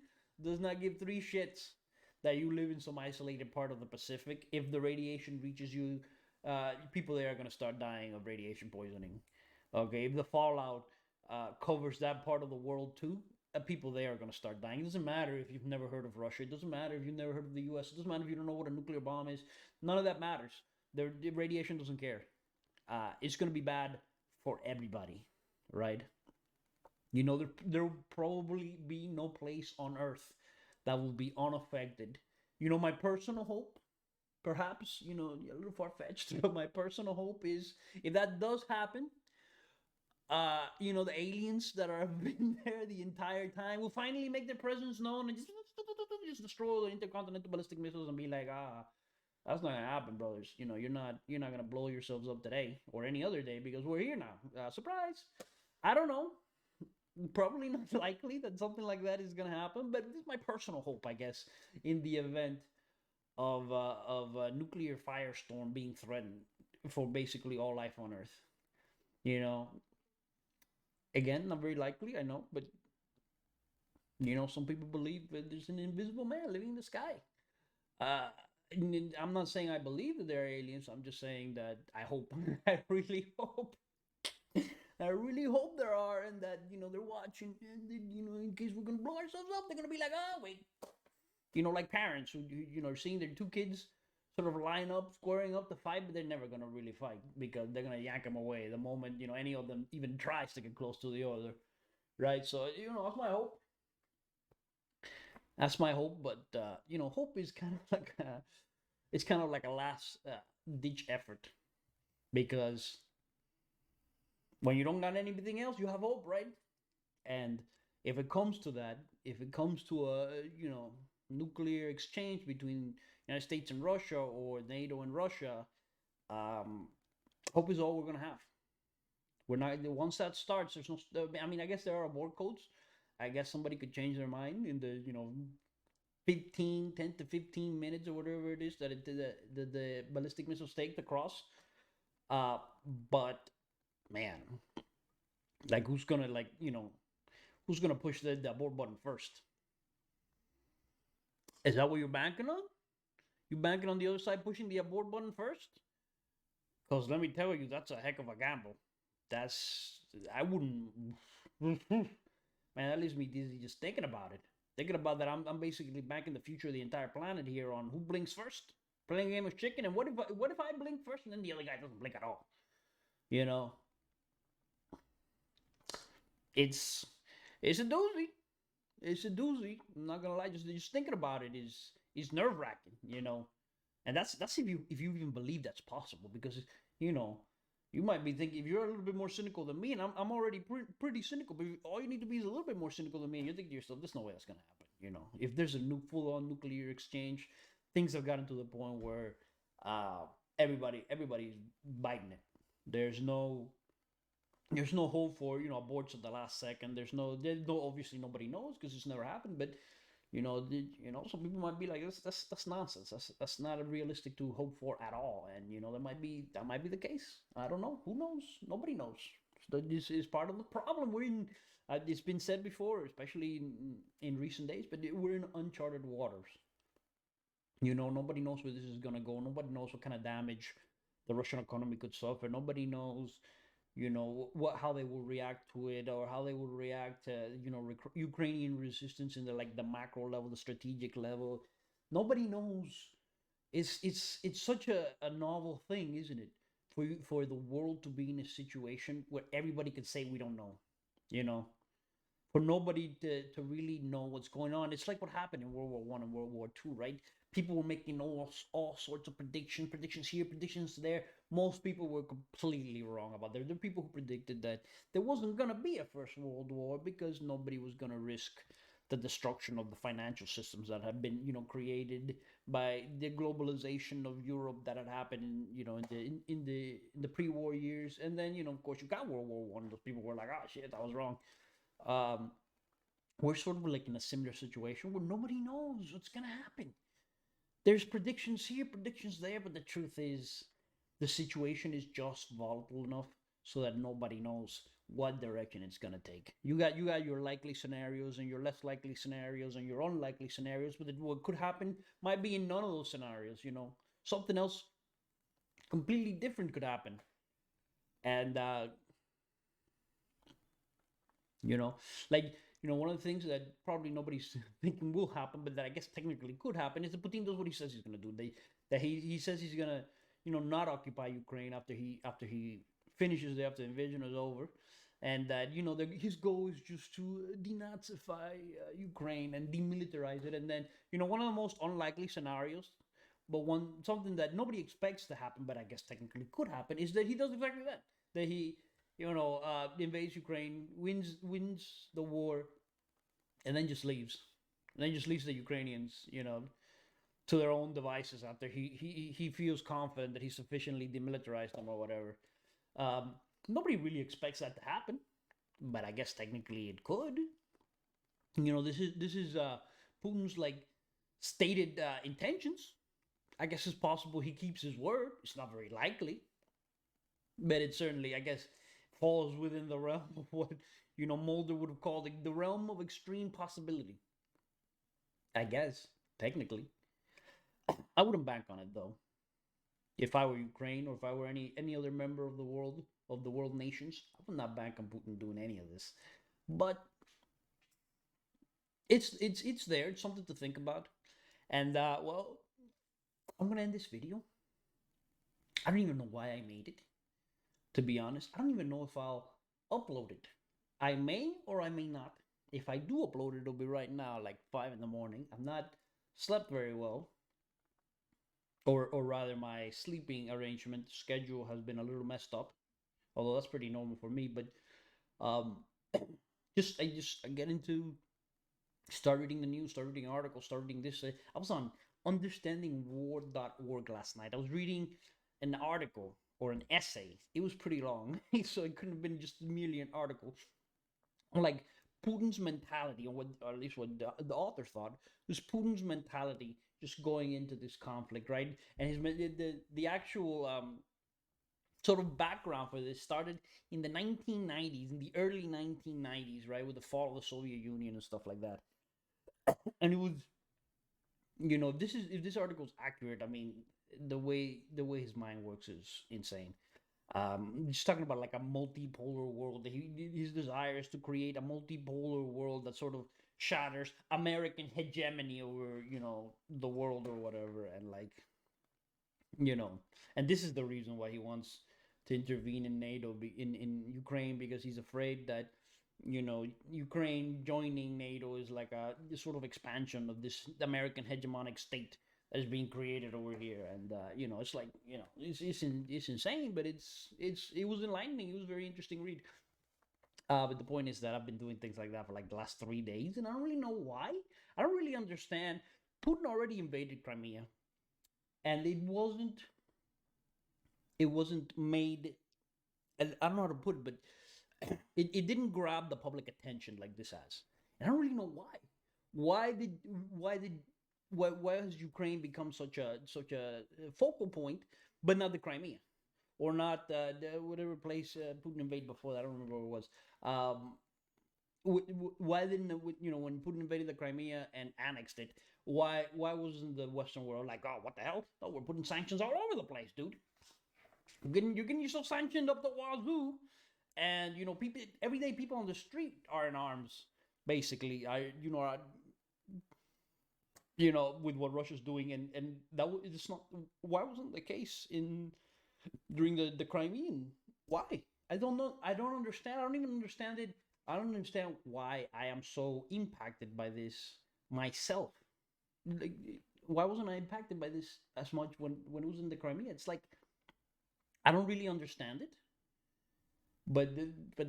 does not give three shits that you live in some isolated part of the Pacific. If the radiation reaches you, people there are gonna start dying of radiation poisoning. Okay, if the fallout covers that part of the world too, people there are gonna start dying. It doesn't matter if you've never heard of Russia. It doesn't matter if you've never heard of the U.S. It doesn't matter if you don't know what a nuclear bomb is. None of that matters. The radiation doesn't care. It's gonna be bad for everybody, right? There will probably be no place on Earth that will be unaffected. My personal hope, perhaps, a little far fetched, but my personal hope is, if that does happen, the aliens that have been there the entire time will finally make their presence known, and just destroy the intercontinental ballistic missiles and be like, that's not gonna happen, brothers. You're not gonna blow yourselves up today or any other day, because we're here now. Surprise! I don't know. Probably not likely that something like that is gonna happen, but this is my personal hope, I guess, in the event of a nuclear firestorm being threatened for basically all life on Earth. You know, Again, not very likely, I know, but some people believe that there's an invisible man living in the sky. Uh, I'm not saying I believe that there are aliens. I'm just saying that I hope. I really hope. I really hope there are, and that they're watching, and in case we're gonna blow ourselves up, they're gonna be like, oh wait, like parents who are seeing their two kids sort of line up, squaring up to fight, but they're never gonna really fight, because they're gonna yank them away the moment any of them even tries to get close to the other, right? So that's my hope. That's my hope, but hope is kind of like it's kind of like a last ditch effort, because when you don't got anything else, you have hope, right? And if it comes to that, if it comes to a nuclear exchange between United States and Russia, or NATO and Russia, um, hope is all we're gonna have. We're not Once that starts. There's no. I mean, I guess there are abort codes. I guess somebody could change their mind in the 10 to 15 minutes or whatever it is that the ballistic missiles take to cross. Uh, but man, like, who's gonna push the abort button first? Is that what you're banking on? You banking on the other side pushing the abort button first? Because let me tell you, that's a heck of a gamble. I wouldn't. Man, that leaves me dizzy just thinking about it. Thinking about that, I'm basically banking the future of the entire planet here on who blinks first. Playing a game of chicken, and what if I blink first and then the other guy doesn't blink at all? You know, it's it's a doozy. It's a doozy. I'm not gonna lie. Just thinking about it is nerve wracking. And that's if you even believe that's possible, because you know you might be thinking, if you're a little bit more cynical than me, and I'm already pretty cynical, but all you need to be is a little bit more cynical than me, and you're thinking to yourself, there's no way that's gonna happen. If there's a full-on nuclear exchange, things have gotten to the point where uh, everybody's biting it. There's no there's no hope for aborts at the last second. There's no obviously nobody knows because it's never happened. But some people might be like, that's nonsense. That's not realistic to hope for at all. And that might be the case. I don't know. Who knows? Nobody knows. So this is part of the problem. We're in. It's been said before, especially in recent days, but we're in uncharted waters. Nobody knows where this is gonna go. Nobody knows what kind of damage the Russian economy could suffer. Nobody knows what how they will react to it, or how they will react to Ukrainian resistance in the macro level, the strategic level. Nobody knows. It's such a novel thing, isn't it, for the world to be in a situation where everybody could say we don't know, you know for nobody to really know what's going on. It's like what happened in World War I and World War II, right? People were making all sorts of predictions here, predictions there. Most people were completely wrong about that. There are people who predicted that there wasn't going to be a first World War because nobody was going to risk the destruction of the financial systems that had been, created by the globalization of Europe that had happened, in the pre-war years. And then, of course, you got World War I. Those people were like, "Oh shit, I was wrong." um, we're sort of like in a similar situation where nobody knows what's going to happen. There's predictions here, predictions there, but the truth is the situation is just volatile enough so that nobody knows what direction it's going to take. You got your likely scenarios and your less likely scenarios and your unlikely scenarios, but what could happen might be in none of those scenarios. Something else completely different could happen. And you know like one of the things that probably nobody's thinking will happen, but that I guess technically could happen, is that Putin does what he says he's going to do. That he says he's going to not occupy Ukraine after he finishes after the invasion is over. And that his goal is just to denazify Ukraine and demilitarize it. And then one of the most unlikely scenarios, but something that nobody expects to happen, but I guess technically could happen, is that he does exactly that. That he invades Ukraine, wins the war, and then just leaves. And then just leaves the Ukrainians, to their own devices after he feels confident that he's sufficiently demilitarized them or whatever. Um, Nobody really expects that to happen, but I guess technically it could. This is Putin's like stated intentions. I guess it's possible he keeps his word. It's not very likely, but it certainly, I guess, falls within the realm of what Mulder would have called the realm of extreme possibility. I guess technically, I wouldn't bank on it though. If I were Ukraine, or if I were any other member of the world nations, I would not bank on Putin doing any of this. But it's there. It's something to think about. And well, I'm gonna end this video. I don't even know why I made it. To be honest, I don't even know if I'll upload it. I may or I may not. If I do upload it, it'll be right now, like 5 in the morning. I've not slept very well, or rather, my sleeping arrangement schedule has been a little messed up. Although that's pretty normal for me, but um, I get into start reading the news, start reading articles, start reading this. I was on understandingwar.org last night. I was reading an article or an essay. It was pretty long, so it couldn't have been just merely an article. Like Putin's mentality, or at least what the author thought, was Putin's mentality just going into this conflict, right? And the actual sort of background for this started in the 1990s, in the early 1990s, right, with the fall of the Soviet Union and stuff like that. And it was, if this article is accurate, I mean, the way his mind works is insane. Just talking about like a multipolar world. His desire is to create a multipolar world that sort of shatters American hegemony over the world or whatever. And like you know and this is the reason why he wants to intervene in NATO, in Ukraine, because he's afraid that Ukraine joining NATO is like a sort of expansion of this American hegemonic state that is being created over here. And it's like it's insane, but it was enlightening. It was a very interesting read. But the point is that I've been doing things like that for like the last 3 days, and I don't really know why. I don't really understand. Putin already invaded Crimea, and it wasn't made. I don't know how to put it, but it didn't grab the public attention like this has. And I don't really know why. Why did why did why has Ukraine become such a focal point, but not the Crimea, or not whatever place Putin invaded before that? I don't remember what it was. Um, why didn't when Putin invaded the Crimea and annexed it? Why wasn't the Western world like, oh, what the hell? Oh, we're putting sanctions all over the place, dude. You're getting yourself sanctioned up the wazoo, and people, everyday people on the street are in arms, basically. With what Russia's doing, and it's not. Why wasn't the case in during the Crimean? Why? I don't know. I don't understand. I don't even understand it. I don't understand why I am so impacted by this myself. Like, why wasn't I impacted by this as much when it was in the Crimea? It's like I don't really understand it, but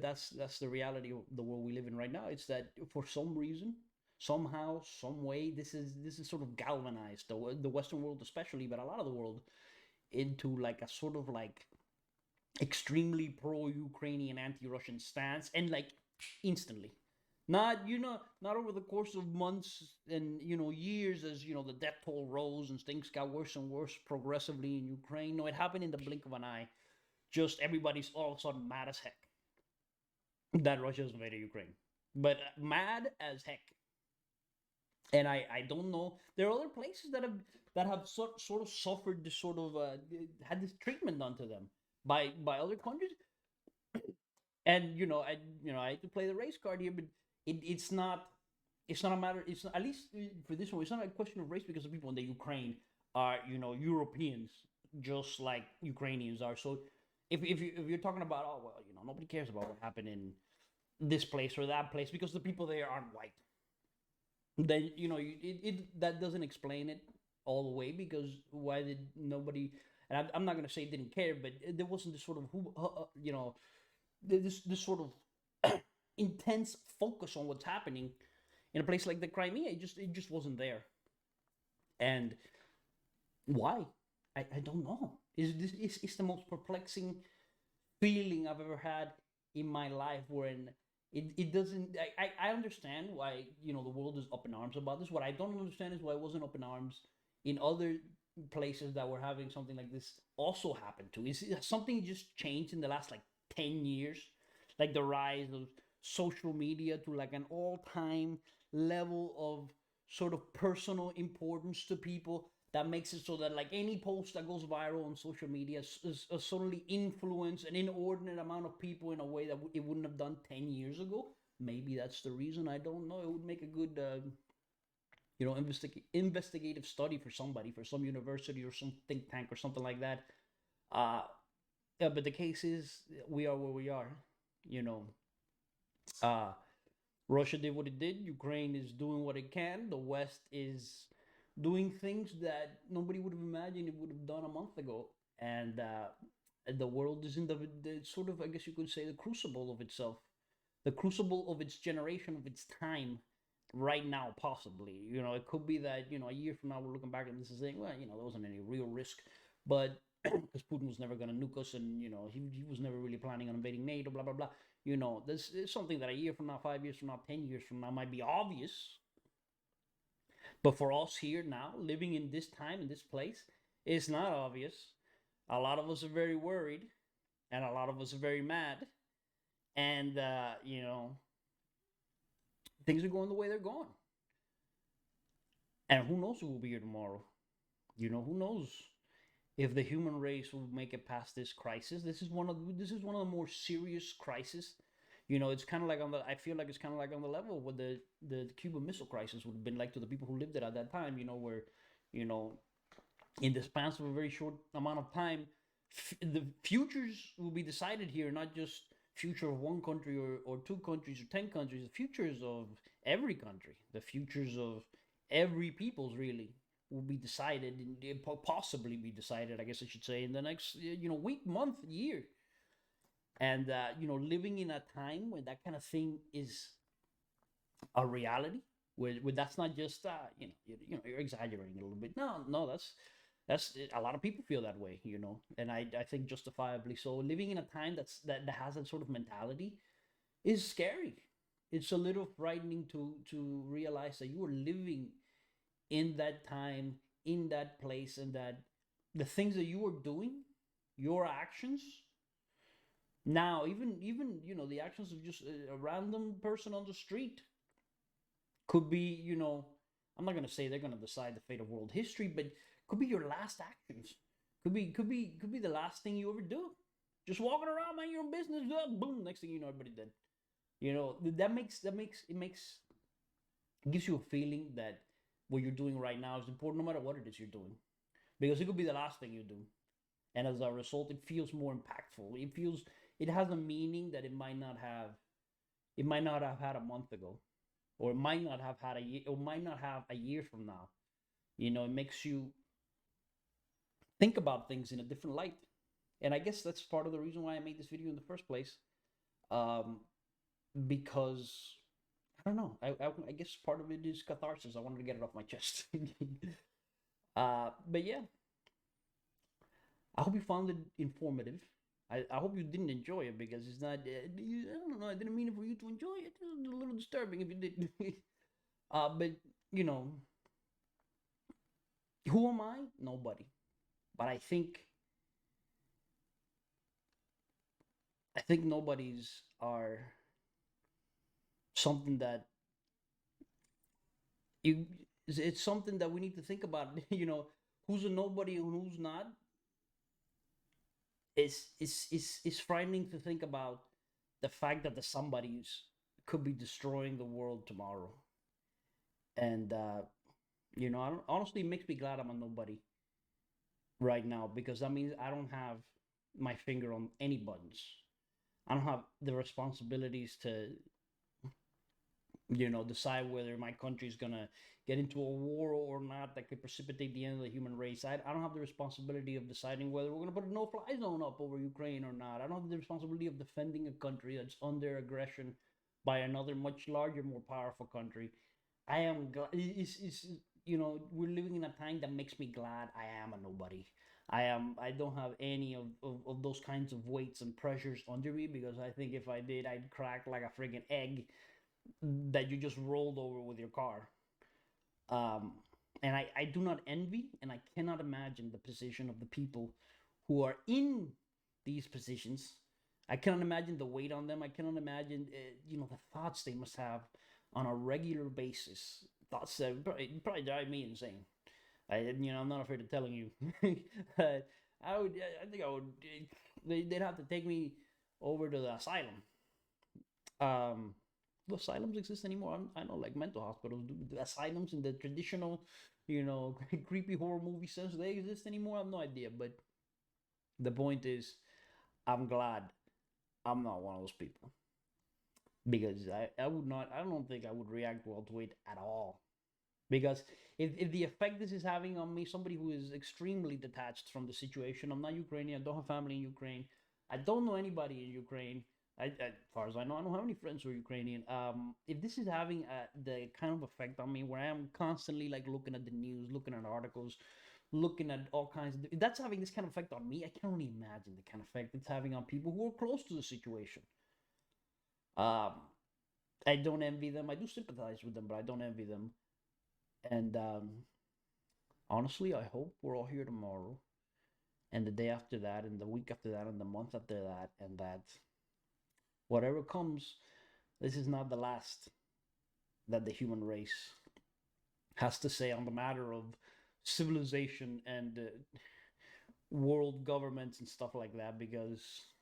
that's the reality of the world we live in right now. It's that for some reason, somehow, some way, this is sort of galvanized the Western world, especially, but a lot of the world, into like a sort of like extremely pro-Ukrainian, anti-Russian stance, and like instantly. Not over the course of months and years, as the death toll rose and things got worse and worse progressively in Ukraine. No, it happened in the blink of an eye. Just everybody's all of a sudden mad as heck that Russia's invaded Ukraine, but mad as heck. And I don't know. There are other places that have sort of suffered this sort of had this treatment done to them by other countries. And I hate to play the race card here, but it's not a matter. It's not, at least for this one, it's not a question of race, because the people in the Ukraine are Europeans, just like Ukrainians are. So if you're talking about, oh well, nobody cares about what happened in this place or that place because the people there aren't white, then that doesn't explain it all the way, because why did nobody? And I'm not going to say didn't care, but there wasn't this sort of this sort of intense focus on what's happening in a place like the Crimea. It just wasn't there. And why? I don't know. Is the most perplexing feeling I've ever had in my life, wherein it doesn't. I understand why the world is up in arms about this. What I don't understand is why it wasn't up in arms in other places that were having something like this also happen to. Is something just changed in the last like 10 years, like the rise of social media to like an all-time level of sort of personal importance to people, that makes it so that like any post that goes viral on social media is suddenly influence an inordinate amount of people in a way that it wouldn't have done 10 years ago. Maybe that's the reason. I don't know. It would make a good investigative study for somebody, for some university or some think tank or something like that. uh yeah, but the case is we are where we are. you know uh Russia did what it did. Ukraine is doing what it can. The West is doing things that nobody would have imagined it would have done a month ago. And the world is in the sort of, I guess you could say, the crucible of itself, the crucible of its generation, of its time, right now, possibly. It could be that, a year from now, we're looking back at this and saying, well, there wasn't any real risk. But because Putin was never going to nuke us, and, he was never really planning on invading NATO, blah, blah, blah. This is something that a year from now, 5 years from now, 10 years from now might be obvious. But for us here now, living in this time, in this place, it's not obvious. A lot of us are very worried, and a lot of us are very mad. And, things are going the way they're going. And who knows who will be here tomorrow? Who knows if the human race will make it past this crisis. This is one of the more serious crises. It's kind of like I feel like it's kind of like on the level of what the Cuban Missile Crisis would have been like to the people who lived it at that time. Where, you know, in the span of a very short amount of time, the futures will be decided here, not just future of one country or two countries or 10 countries. The futures of every country, the futures of every people's, really, will be decided, and possibly be decided, I guess I should say, in the next week, month, year. And living in a time when that kind of thing is a reality, where that's not just you're exaggerating a little bit. No, that's a lot of people feel that way. And I think justifiably so. Living in a time that has that sort of mentality, is scary. It's a little frightening to realize that you are living in that time, in that place, and that the things that you are doing, your actions, now even the actions of just a random person on the street could be, I'm not going to say they're going to decide the fate of world history, but could be your last actions. Could be the last thing you ever do. Just walking around, mind your own business, boom, next thing you know, everybody dead. That makes it gives you a feeling that what you're doing right now is important, no matter what it is you're doing, because it could be the last thing you do, and as a result, it feels more impactful. It has a meaning that it might not have had a month ago, or it might not have had a year, or might not have a year from now. It makes you think about things in a different light, and I guess that's part of the reason why I made this video in the first place. Um, because I don't know. I guess part of it is catharsis. I wanted to get it off my chest. But yeah, I hope you found it informative. I hope you didn't enjoy it, because it's not. I don't know. I didn't mean it for you to enjoy it. It's a little disturbing if you did. But you know, who am I? Nobody. But I think nobodies are something that you. It's something that we need to think about. Who's a nobody and who's not. It's frightening to think about the fact that the somebodies could be destroying the world tomorrow. And honestly, it makes me glad I'm a nobody right now, because that means I don't have my finger on any buttons. I don't have the responsibilities to decide whether my country is gonna get into a war or not that could precipitate the end of the human race. I don't have the responsibility of deciding whether we're gonna put a no-fly zone up over Ukraine or not. I don't have the responsibility of defending a country that's under aggression by another much larger, more powerful country. I am glad. We're living in a time that makes me glad I am a nobody. I don't have any of those kinds of weights and pressures under me, because I think if I did, I'd crack like a friggin' egg that you just rolled over with your car. Um, and I do not envy, and I cannot imagine the position of the people who are in these positions. I cannot imagine the weight on them. I cannot imagine, the thoughts they must have on a regular basis. Thoughts that probably drive me insane. I'm not afraid of telling you. I would. I think I would. They'd have to take me over to the asylum. Um, do asylums exist anymore? I know, like, mental hospitals. Do asylums in the traditional, creepy horror movie sense, they exist anymore? I have no idea. But the point is, I'm glad I'm not one of those people, because I would not. I don't think I would react well to it at all. Because if the effect this is having on me, somebody who is extremely detached from the situation, I'm not Ukrainian, I don't have family in Ukraine, I don't know anybody in Ukraine. As far as I know, I don't have any friends who are Ukrainian. If this is having the kind of effect on me, where I am constantly like looking at the news, looking at articles, looking at all kinds of, if that's having this kind of effect on me, I can only imagine the kind of effect it's having on people who are close to the situation. Um, I don't envy them. I do sympathize with them, but I don't envy them. And honestly, I hope we're all here tomorrow, and the day after that, and the week after that, and the month after that, and that whatever comes, this is not the last that the human race has to say on the matter of civilization and world governments and stuff like that. Because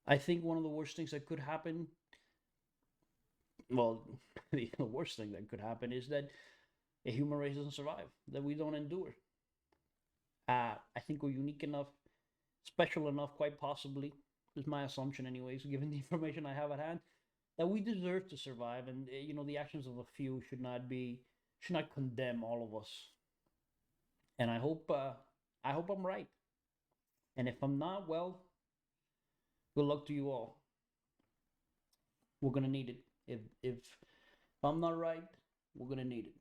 I think one of the worst things that could happen, well, the worst thing that could happen is that a human race doesn't survive, that we don't endure. I think we're unique enough, special enough, quite possibly, is my assumption, anyways, given the information I have at hand, that we deserve to survive, and the actions of a few should not condemn all of us. And I hope I'm right. And if I'm not, well, good luck to you all. We're gonna need it. If I'm not right, we're gonna need it.